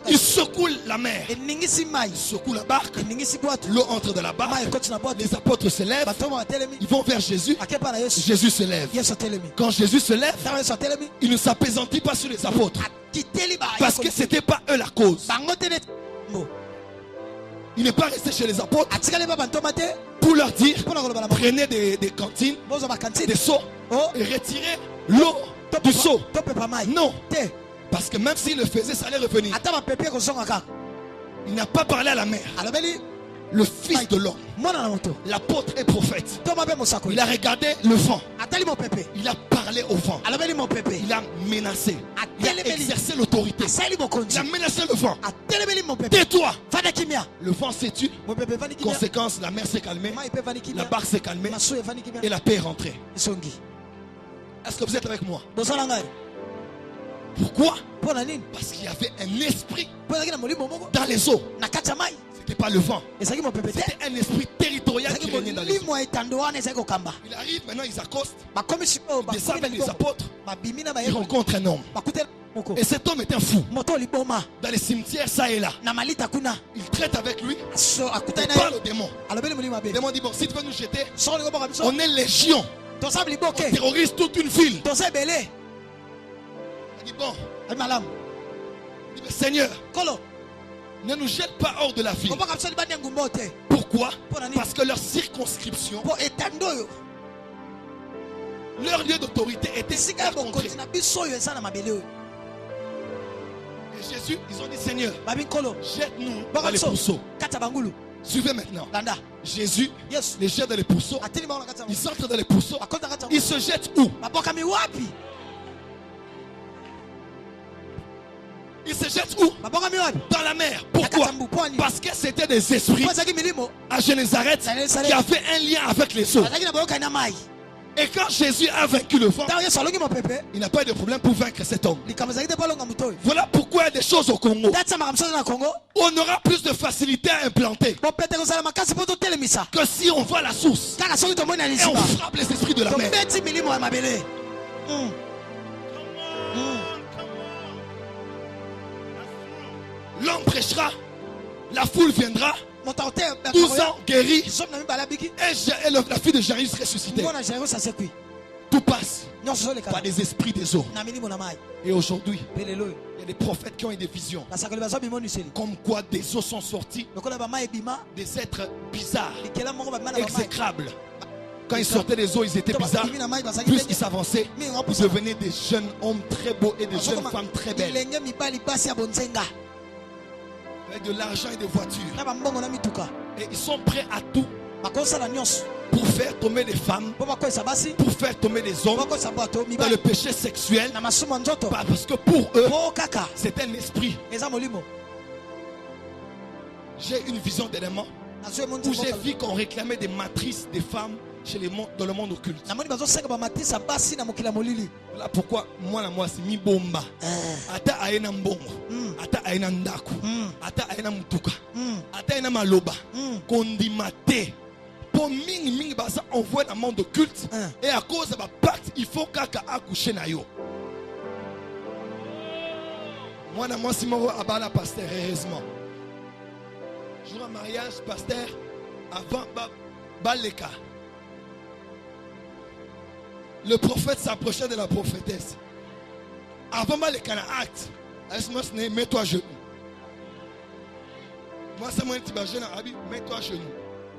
Il secoue la mer. Il secoue la barque. L'eau entre dans la barque. Les apôtres se lèvent. Ils vont vers Jésus. Jésus se lève. Quand Jésus se lève, il ne s'apaisantit pas sur les apôtres. Parce que ce n'était pas eux la cause. Il n'est pas resté chez les apôtres pour leur dire prenez des cantines, des seaux et retirez l'eau du seau. Non. Parce que même s'il le faisait, ça allait revenir. Il n'a pas parlé à la mer. le fils de l'homme, l'apôtre et prophète, il a regardé le vent. Il a parlé au vent. Il a menacé. Il a exercé l'autorité. Il a menacé le vent. Tais-toi. Le vent s'est tu. Conséquence, la mer s'est calmée. La barque s'est calmée. Et la paix est rentrée. Est-ce que vous êtes avec moi? Pourquoi? Parce qu'il y avait un esprit dans les eaux. C'était pas le vent. C'était un esprit territorial qui régnait dans les eaux. Il arrive, maintenant ils accostent. Ils descendent avec les apôtres. Ils rencontrent un homme. Et cet homme est un fou. Dans les cimetières, ça et là. Il traite avec lui. Il parle au démon. Le démon dit, bon, si tu veux nous jeter, on est légion. On terrorise toute une ville. Il dit, bon, il dit, Seigneur, ne nous jette pas hors de la ville. Pourquoi? Parce que leur circonscription, leur lieu d'autorité était si contré. Et Jésus, ils ont dit, Seigneur, jette-nous dans les pourceaux. Suivez maintenant. Jésus les jette dans les pourceaux. Ils entrent dans les pourceaux. Ils se jettent où? Ils se jettent où? Dans la mer. Pourquoi? Parce que c'était des esprits à Génézareth qui avaient un lien avec les eaux. Et quand Jésus a vaincu le vent, il n'a pas eu de problème pour vaincre cet homme. Voilà pourquoi il y a des choses au Congo. On aura plus de facilité à implanter que si on va à la source et on frappe les esprits de la mer. L'homme prêchera, la foule viendra, 12 ans guéri, et la fille de Jairus ressuscitée. Tout passe par des esprits des eaux. Et aujourd'hui, il y a des prophètes qui ont eu des visions. Comme quoi des eaux sont sortis, des êtres bizarres, exécrables. Quand ils sortaient des eaux, ils étaient bizarres. Plus ils s'avançaient, ils devenaient des jeunes hommes très beaux et des jeunes femmes très belles. Avec de l'argent et des voitures. Et ils sont prêts à tout pour faire tomber des femmes, pour faire tomber des hommes dans le péché sexuel. Parce que pour eux, c'est un esprit. J'ai une vision d'éléments où j'ai vu qu'on réclamait des matrices des femmes dans le monde occulte. Voilà pourquoi moi c'est mi bomba. Ata aena mbongo, ata aena ndaku, ata aena mutuka, ata aena maloba, kondimate. Pour mingi basa envoie dans le monde occulte et à cause de ma pacte, il faut kaka accoucher na yo. Moi si moi abala pasteur heureusement. Jour à mariage pasteur avant baleka. Le prophète s'approchait de la prophétesse. Avant le cana acte, mets-toi à genoux. Moi, c'est moi qui vais jeune mets-toi à genoux.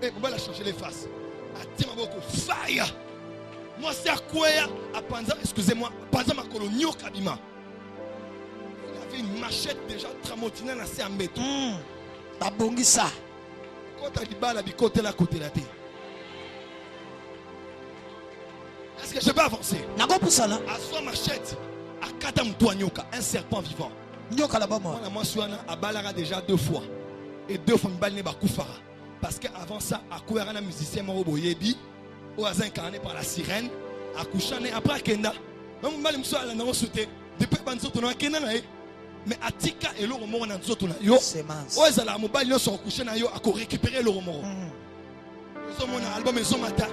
Et on va la changer les faces. Fire. Moi, c'est à quoi excusez-moi, pendant ma colonie au Kabima. Il avait une machette déjà tramotinée dans ses embêtes. Babongisa. Quand tu as dit la bicote là côté la tête. Est-ce que je peux avancer? À soi machette, à Kadam Douanyoka, un serpent vivant. Moi, je suis à déjà 2 fois. Et 2 fois, je suis parce qu'avant ça, à quoi un musicien Moroboyebi, au hasard incarné par la sirène, à Kouchane, après à Kenda. Même si je suis sauté, depuis que je suis à Kenda, mais à Tika et l'eau mort dans Zotuna. Yo, au hasard, la mobile, ils sont couchés à récupérer l'eau mort. Ils ont mon album, ils ont mata.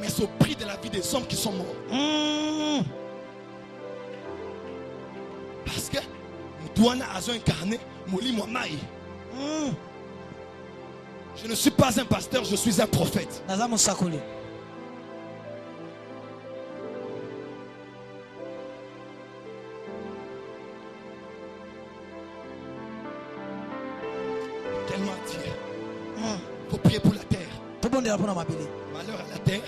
Mais c'est au prix de la vie des hommes qui sont morts. Parce que nous devons incarner je ne suis pas un pasteur, je suis un prophète. Tellement dire. Il faut prier pour la terre. Malheur à la terre.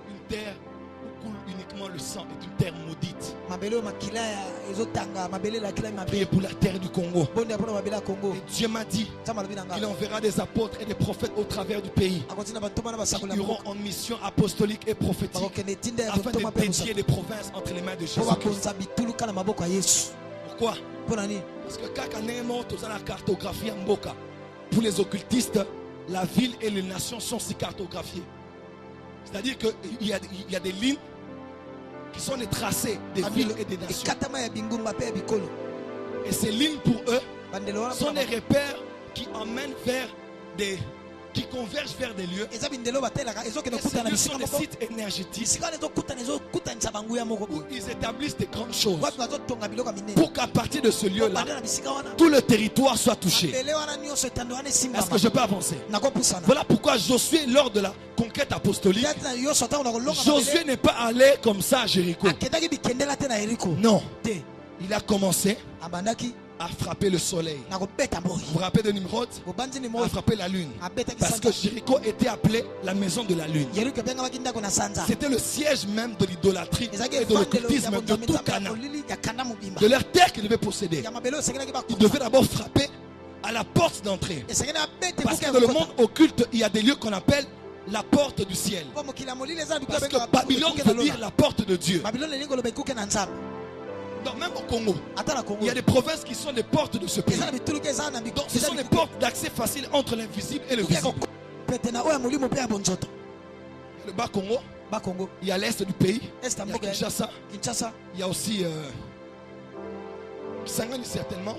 Une terre où coule une uniquement le sang est une terre maudite. Priez pour la terre du Congo. Et Dieu m'a dit qu'il enverra des apôtres et des prophètes au travers du pays. Ils iront en mission apostolique et prophétique afin de dédier les provinces entre les mains de Jésus-Christ. Pourquoi? Parce que quand on a la cartographie en Mboka, pour les occultistes, la ville et les nations sont si cartographiées. C'est-à-dire qu'il y a des lignes qui sont des tracés des villes et des nations. Et ces lignes pour eux sont des repères qui emmènent vers qui convergent vers des lieux. Et ces lieux sont des sites énergétiques où ils établissent des grandes choses pour qu'à partir de ce lieu-là, tout le territoire soit touché. Est-ce que je peux avancer? Voilà pourquoi Josué, lors de la conquête apostolique, Josué n'est pas allé comme ça à Jéricho. Non. Il a commencé à frapper le soleil. Vous vous rappelez de Nimrod? A frappé la lune. Parce que Jéricho était appelé la maison de la lune. C'était le siège même de l'idolâtrie et de l'occultisme de tout Canaan. De leur terre qu'ils devaient posséder. Ils devaient d'abord frapper à la porte d'entrée. Parce que dans le monde occulte, il y a des lieux qu'on appelle la porte du ciel. Parce que Babylone veut dire la porte de Dieu. Donc même au Congo, il y a des provinces qui sont des portes de ce pays. Donc ce sont des portes d'accès facile entre l'invisible et le visible. Le bas Congo, il y a l'est du pays, il y a Kinshasa, il y a aussi Kisangani certainement.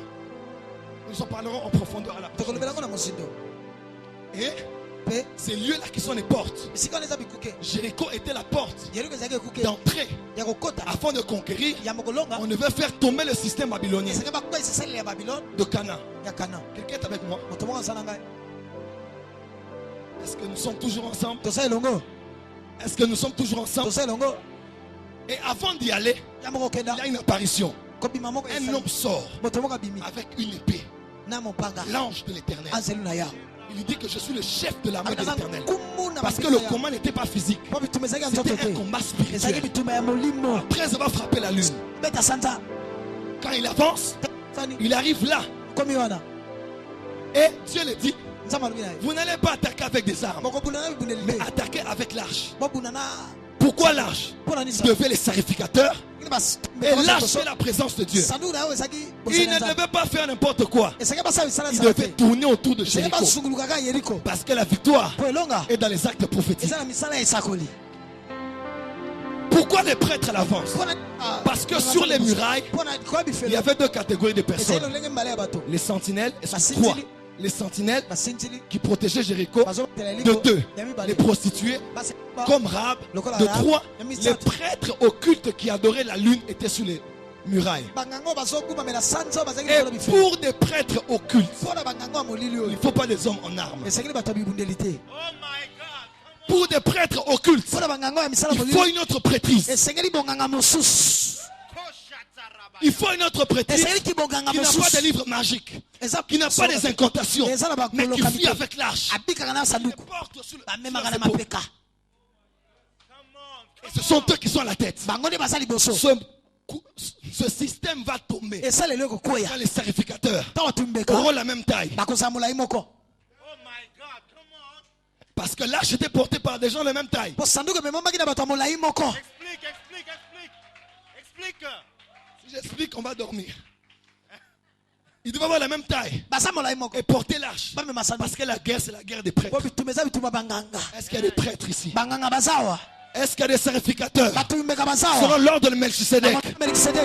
Nous en parlerons en profondeur à la prochaine. Et ces lieux-là qui sont les portes. Jéricho était la porte d'entrée. Afin de conquérir, on devait faire tomber le système babylonien de Canaan. Quelqu'un est avec moi? Est-ce que nous sommes toujours ensemble? Est-ce que nous sommes toujours ensemble? Et avant d'y aller, il y a une apparition. Un homme sort avec une épée. L'ange de l'Éternel. Il dit que je suis le chef de l'armée de l'Éternel. Parce que le combat n'était pas physique. C'était un combat spirituel. Après avoir frappé la lune, quand il avance, il arrive là. Et Dieu le dit, vous n'allez pas attaquer avec des armes, mais attaquer avec l'arche. Pourquoi l'arche? Il devait les sacrificateurs. Et l'arche, c'est la présence de Dieu. Il ne devait pas faire n'importe quoi. Il devait tourner autour de Jéricho. Parce que la victoire est dans les actes prophétiques. Pourquoi les prêtres l'avancent? Parce que sur les murailles, il y avait deux catégories de personnes. Les sentinelles, quoi? Les sentinelles qui protégeaient Jéricho, de deux, les prostituées comme Rahab, de trois, les prêtres occultes qui adoraient la lune étaient sur les murailles. Et pour des prêtres occultes, il ne faut pas des hommes en armes. Pour des prêtres occultes, il faut une autre prêtrise. Il faut une autre prêtrise qui n'a pas de livres magiques, qui n'a pas des incantations, mais qui vit avec l'arche. Et ce sont eux qui sont à la tête. Ce système va tomber quand les sacrificateurs auront la même taille. Parce que l'arche était portée par des gens de la même taille. Explique. Si j'explique, on va dormir. Ils doivent avoir la même taille et porter l'arche. Parce que la guerre, c'est la guerre des prêtres. Est-ce qu'il y a des prêtres ici? Est-ce qu'il y a des sacrificateurs selon l'ordre de Melchisedec?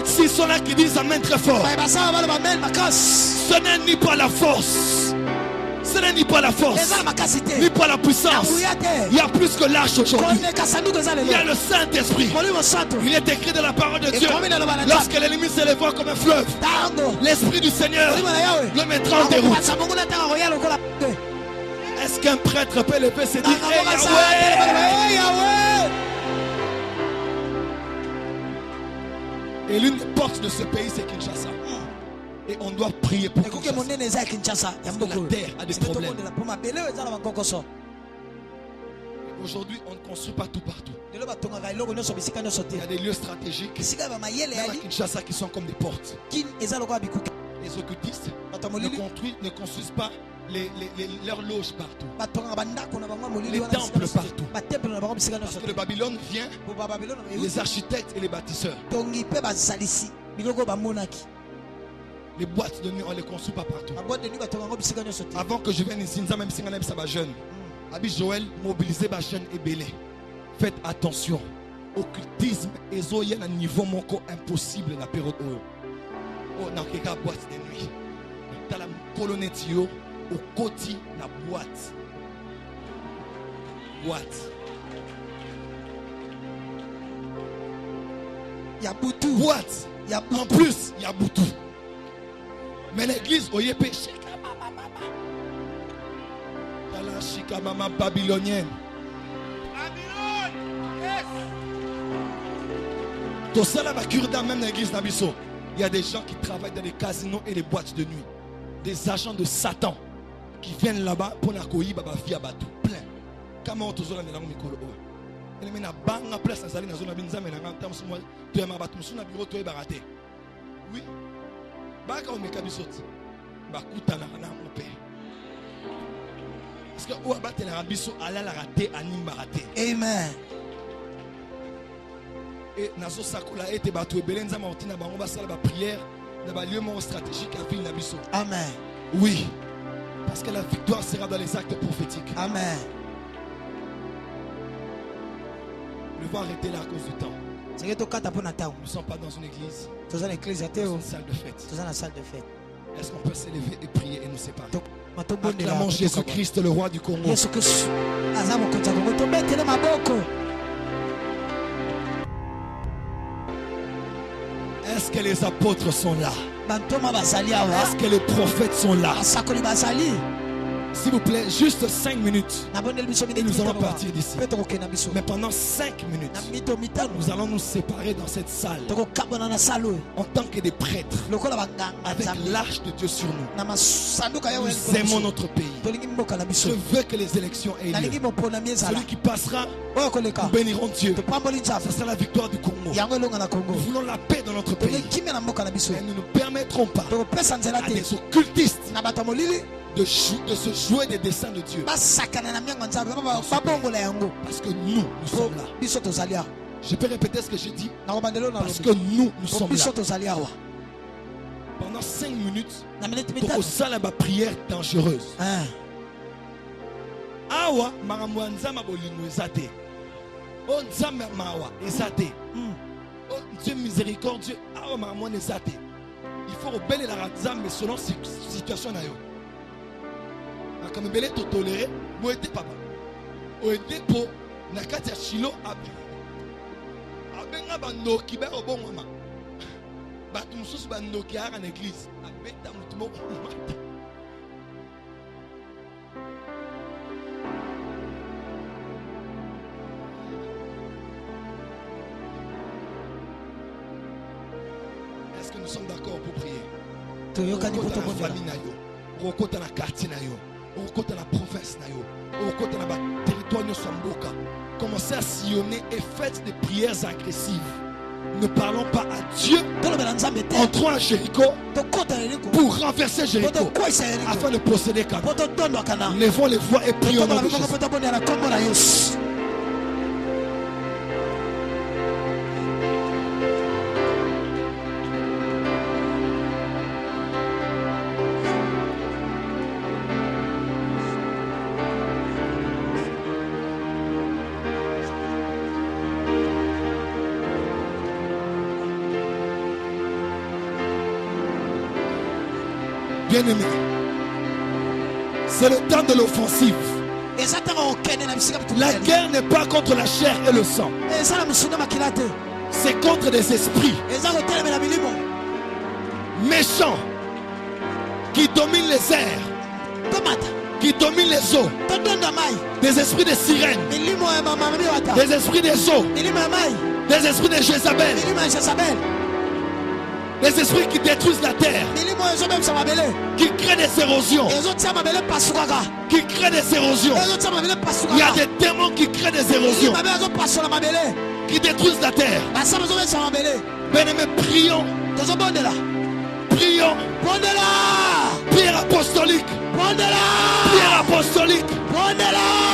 S'ils sont là qui disent amen très fort, ce n'est ni pas la force, ce n'est ni pas la force, ni pas la puissance. Il y a plus que l'arche aujourd'hui. Il y a le Saint-Esprit. Il est écrit dans la parole de Dieu, lorsque l'ennemi s'élèvera comme un fleuve, l'Esprit du Seigneur le mettra en déroute. Est-ce qu'un prêtre peut lever ses dire hey, Yahweh? Et l'une des portes de ce pays, c'est Kinshasa. Et on doit prier pour Kinshasa. Parce que la terre a des problèmes. Aujourd'hui, on ne construit pas tout partout. Il y a des lieux stratégiques, même à Kinshasa, qui sont comme des portes. Les occultistes ne construisent pas leurs loges partout, les temples partout. Parce que le Babylone vient, les architectes et les bâtisseurs. Les boîtes de nuit, on ne les construit pas partout. Avant que je vienne ici, même si on est jeune, Abi Joël mobilisé les jeunes et belé. Faites attention. Occultisme et zoé à un niveau impossible dans la période où on a une boîte de nuit. Dans la colonnette au côté la boîte. Il y a Boutou. Boîte. En plus, il y a Boutou. Mais l'église, au yépé, la chikamama babylonienne. Tout ça là, même l'église Nabiso. Il y a des gens qui travaillent dans les casinos et les boîtes de nuit. Des agents de Satan qui viennent là-bas pour la coïe baba via bateau plein. Comment on te zola ne langue mikolo. Elle mena banga place na na zona binza mena ngam tam suma to ma bateau suna bureau to e baraté. Oui. Baka on mekabisoti. Ba kutana na mopé. Parce que ou abattre la rabiso ala la raté anima raté. Amen. Et nazo sakola ete bateau e belenza maotina bango ba sala ba prière dans ba lieu stratégique à ville nabiso. Amen. Oui. Parce que la victoire sera dans les actes prophétiques. Amen. Le vent arrêter là à cause du temps. Nous ne sommes pas dans une église. Dans une salle de fête. Est-ce qu'on peut s'élever et prier et nous séparer? Acclamons Jésus-Christ, le roi du Congo. Est-ce que les apôtres sont là? Est-ce que les prophètes sont là? S'il vous plaît, juste 5 minutes. Et nous allons partir d'ici. Mais pendant 5 minutes, nous allons nous séparer dans cette salle en tant que des prêtres, avec l'arche de Dieu sur nous. Nous aimons notre pays. Je veux que les élections aient lieu. Celui qui passera, nous bénirons Dieu. Ce sera la victoire du Congo. Nous voulons la paix dans notre pays. Et nous ne permettrons pas à des occultistes de se jouer des desseins de Dieu. Parce que nous sommes là. Je peux répéter ce que j'ai dit. Parce que nous sommes là. Pendant 5 minutes, pour ça la prière dangereuse. Awa maramwanza bolingo ezate. Oh nzambe mawa ezate. Oh Dieu miséricordieux. Awa maramwan ezate. Il faut rebeller la nzambe selon situation na yo. Comme belé to tolérer, moi était papa. O était pour na kati ya Shilo abi. Abenga bandoki ba obongoma. Ba tumsusu bandoki ara na église. Abeta mutu moko mata. Est-ce que nous sommes d'accord pour prier? Rokota na famille na yo. Rokota na quartier na yo. Rokota na province na yo. Rokota na territoire no samboka. Commencez à sillonner et faites des prières agressives. Ne parlons pas à Dieu. Entrons à Jéricho pour renverser Jéricho afin de posséder Canaan. Levons les voix et prions au nom de Jésus. Bien-aimé, c'est le temps de l'offensive. La guerre n'est pas contre la chair et le sang. C'est contre des esprits méchants qui dominent les airs, qui dominent les eaux. Des esprits de sirènes, des esprits des eaux, des esprits de Jézabel. Les esprits qui détruisent la terre, qui créent des érosions, qui créent des érosions. Il y a des démons qui créent des érosions, qui détruisent la terre. Bien-aimés, prions. Prions. Prière apostolique. Prière apostolique.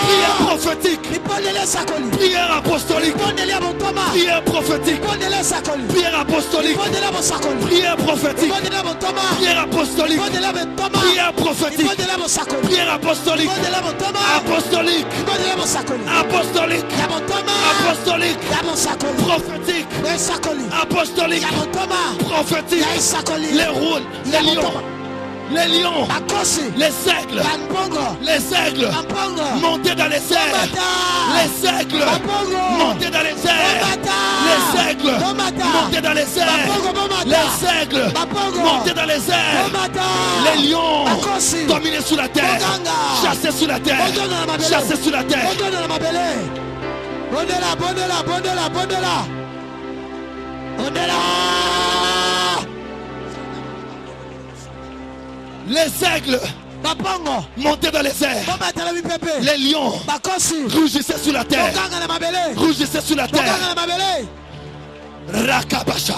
Prière prophétique. Prière apostolique. Prière prophétique. Prière apostolique. Prière prophétique. Prière apostolique. Prière prophétique. Prière apostolique. Apostolique. Apostolique. Apostolique. Prophétique. Apostolique. Prophétique. Les rôles, les lions. Les lions, les aigles, montés dans les airs, les aigles, montés dans les airs, les aigles, montés dans les airs, les aigles, montés dans les airs, les lions, dominés sous la terre, chassés sous la terre, chassés sous la terre. Les aigles montaient dans les airs. Les lions rugissaient sur la terre. Rugissaient sur la terre. Rakabasha.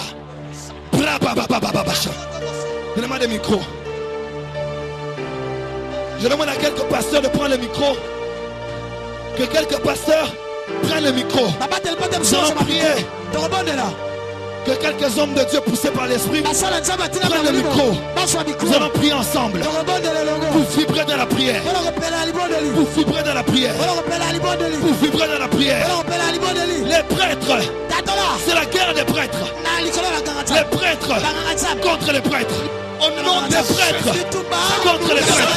Brabababababasha. Je demande le micro. Je demande à quelques pasteurs de prendre le micro. Que quelques pasteurs prennent le micro. Nous allons prier. Que quelques hommes de Dieu poussés par l'esprit prennent le micro. Nous allons prier ensemble. Vous vibrez dans la prière. Vous vibrez dans la prière. Vous vibrez dans la prière. Les prêtres, c'est la guerre des prêtres. Les prêtres contre les prêtres. Au nom des prêtres contre les prêtres.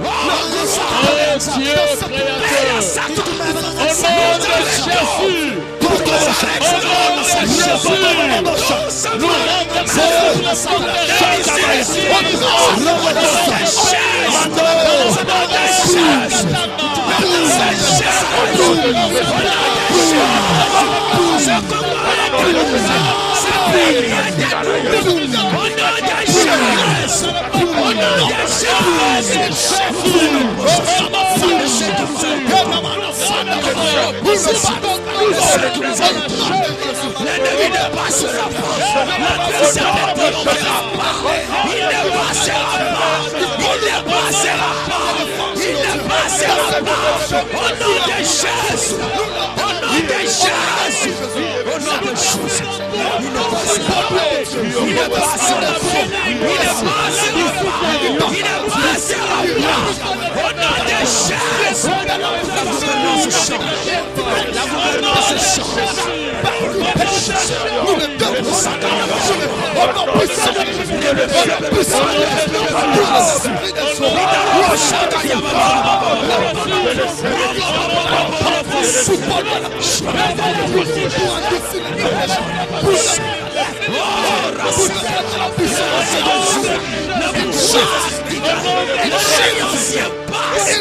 Oh Dieu créateur, au nom de Jésus, nous l'ennemi ne passera pas. L'adversaire ne passera pas. Il ne passera pas. Il ne passera pas. Il ne passera pas. Au nom de Jésus. Au nom de Jésus. Au nom de Jésus. Il ne passera pas. Il ne passera pas. Il ne passera pas. Il ne passera pas. Au nom de Jésus. Nous ne devons pas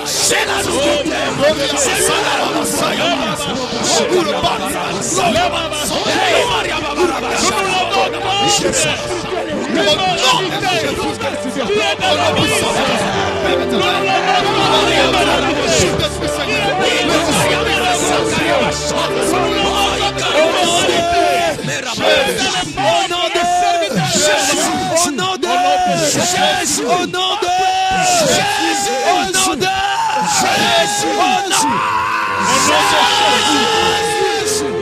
c'est la nouveauté.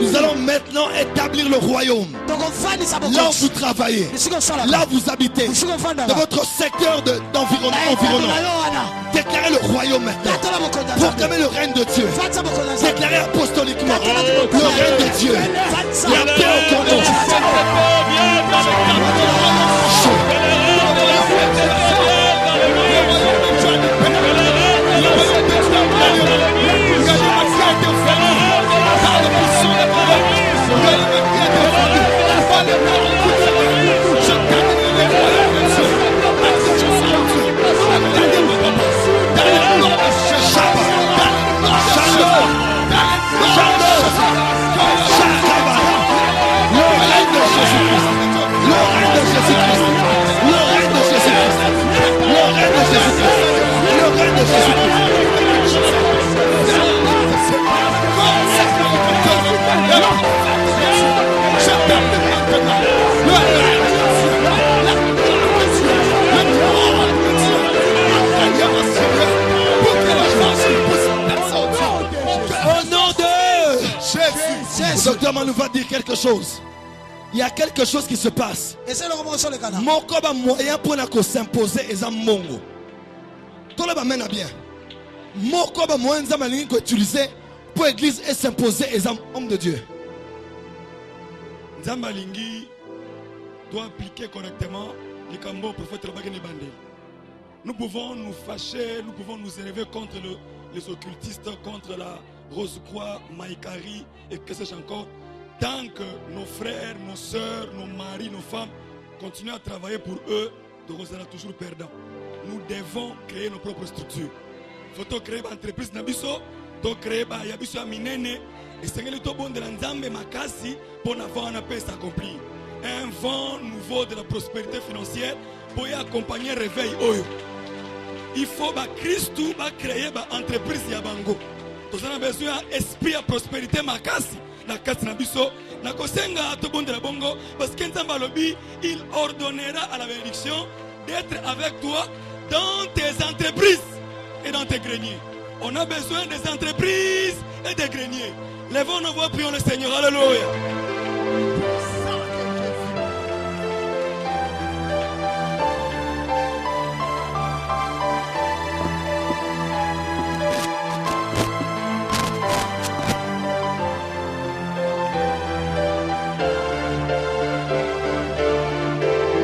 Nous allons maintenant établir le royaume. Là où vous travaillez, là où vous habitez, dans votre secteur d'environnement. Déclarez le royaume maintenant. Proclamez le règne de Dieu. Déclarez apostoliquement le règne de Dieu. La paix au Congo. de Jésus-Christ. Le règne de Jésus-Christ. Au nom de Jésus. Le docteur Manou va dire quelque chose. Il y a quelque chose qui se passe. Mon corps a moyen pour s'imposer et mongo. Tout le monde bien. Mon corps a moyen pour utiliser pour l'église et s'imposer et homme de Dieu. Nzambalingi doit appliquer correctement les cambos prophète Rabagene Bandé. Nous pouvons nous fâcher, nous pouvons nous élever contre les occultistes, contre la Rose-Croix, Maïkari et que sais-je encore. Tant que nos frères, nos sœurs, nos maris, nos femmes continuent à travailler pour eux, nous serons toujours perdants. Nous devons créer nos propres structures. Il faut créer une entreprise, il faut créer une entreprise minene. Et c'est le bon de l'Anzambe Makasi pour avoir un paix s'accomplir. Un vent nouveau de la prospérité financière pour y accompagner le réveil. Il faut que Christ créer une entreprise Yabango. Nous avons besoin d'esprit à prospérité Makasi. Na kati na biso na kosenga to bon de la bongo parce que Nzamba lobi il ordonnera à la bénédiction d'être avec toi dans tes entreprises et dans tes greniers. On a besoin des entreprises et des greniers. Lèvons nos voix, prions le Seigneur. Alléluia.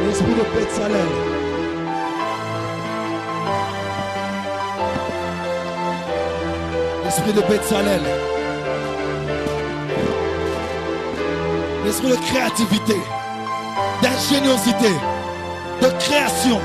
L'esprit de Betsalel. L'esprit de Betsalel. L'esprit de créativité, d'ingéniosité, de création.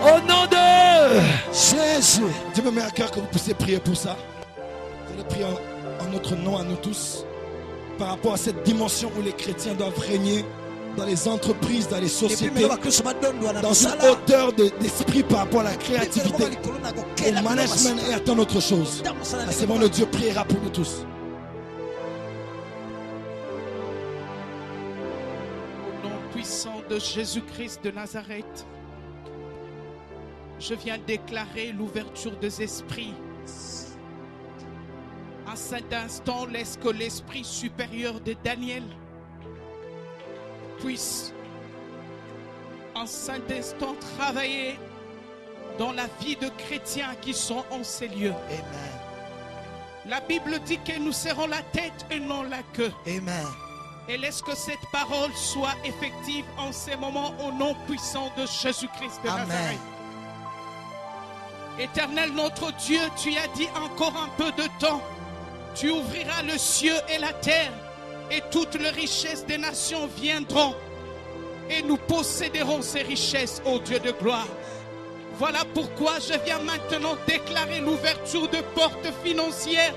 Au nom de Jésus. Dieu me met à cœur que vous puissiez prier pour ça. Vous allez prier en notre nom à nous tous, par rapport à cette dimension où les chrétiens doivent régner dans les entreprises, dans les sociétés, dans une hauteur d'esprit par rapport à la créativité, au management et à tant d'autres choses. La Seigneur de Dieu priera pour nous tous. Au nom puissant de Jésus-Christ de Nazareth, je viens déclarer l'ouverture des esprits. À cet instant, laisse que l'esprit supérieur de Daniel puisse en cet instant travailler dans la vie de chrétiens qui sont en ces lieux. Amen. La Bible dit que nous serons la tête et non la queue. Amen. Et laisse que cette parole soit effective en ces moments au nom puissant de Jésus-Christ de Nazareth. Éternel notre Dieu, tu as dit encore un peu de temps. Tu ouvriras le ciel et la terre, et toutes les richesses des nations viendront, et nous posséderons ces richesses, ô Dieu de gloire. Voilà pourquoi je viens maintenant déclarer l'ouverture de portes financières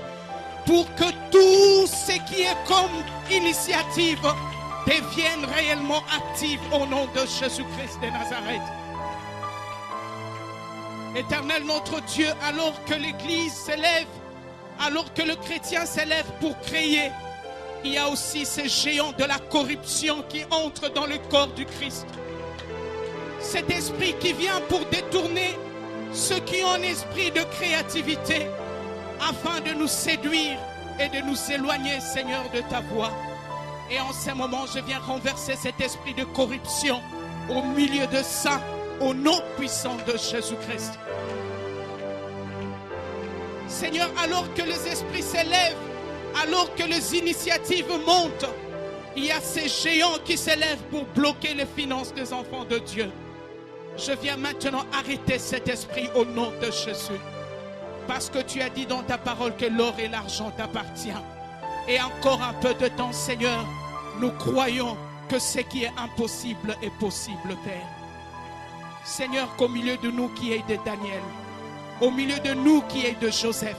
pour que tout ce qui est comme initiative devienne réellement actif au nom de Jésus-Christ de Nazareth. Éternel notre Dieu, alors que l'Église s'élève, alors que le chrétien s'élève pour créer, il y a aussi ces géants de la corruption qui entrent dans le corps du Christ. Cet esprit qui vient pour détourner ceux qui ont un esprit de créativité afin de nous séduire et de nous éloigner, Seigneur, de ta voix. Et en ce moment, je viens renverser cet esprit de corruption au milieu de ça, au nom puissant de Jésus-Christ. Seigneur, alors que les esprits s'élèvent, alors que les initiatives montent, il y a ces géants qui s'élèvent pour bloquer les finances des enfants de Dieu. Je viens maintenant arrêter cet esprit au nom de Jésus. Parce que tu as dit dans ta parole que l'or et l'argent t'appartiennent. Et encore un peu de temps, Seigneur, nous croyons que ce qui est impossible est possible, Père. Seigneur, qu'au milieu de nous qui est de Daniel, au milieu de nous qui est de Joseph,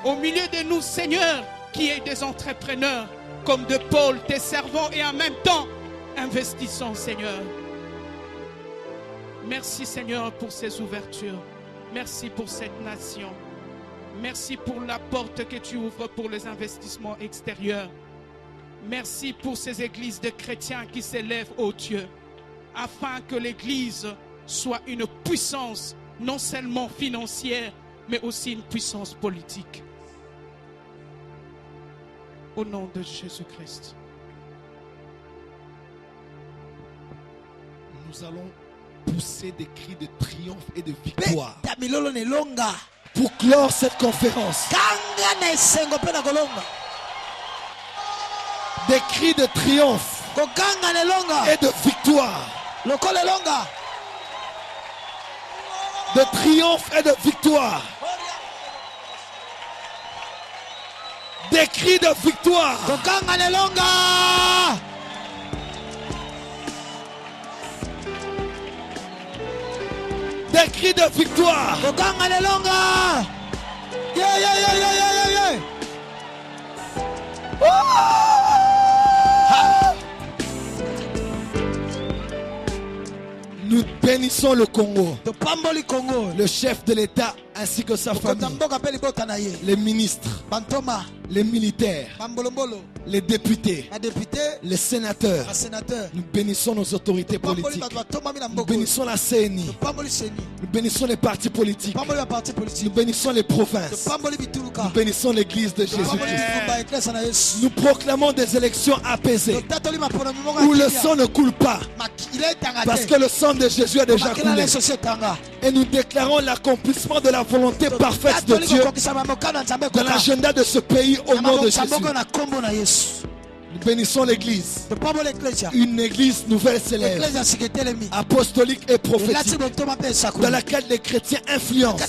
au milieu de nous, Seigneur, qui est des entrepreneurs, comme de Paul, tes servants, et en même temps, investissons, Seigneur. Merci, Seigneur, pour ces ouvertures. Merci pour cette nation. Merci pour la porte que tu ouvres pour les investissements extérieurs. Merci pour ces églises de chrétiens qui s'élèvent, ô Dieu, afin que l'église soit une puissance, non seulement financière, mais aussi une puissance politique. Au nom de Jésus-Christ. Nous allons pousser des cris de triomphe et de victoire pour clore cette conférence. Des cris de triomphe et de victoire. De triomphe et de victoire. Des cris de victoire. Des cris de victoire. Nous bénissons le Congo, le chef de l'État ainsi que sa famille, les ministres, les militaires, les députés, les sénateurs. Nous bénissons nos autorités politiques. Nous bénissons la CNI. Nous bénissons les partis politiques. Nous bénissons les provinces. Nous bénissons l'église de Jésus-Christ. Nous proclamons des élections apaisées où le sang ne coule pas, parce que le sang de Jésus a déjà coulé. Et nous déclarons l'accomplissement de la volonté parfaite de Dieu dans l'agenda de ce pays au nom de Jésus. Nous bénissons l'église. Une église nouvelle s'élève, apostolique et prophétique, dans laquelle les chrétiens influencent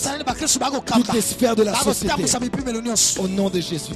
toutes les sphères de la société. Au nom de Jésus.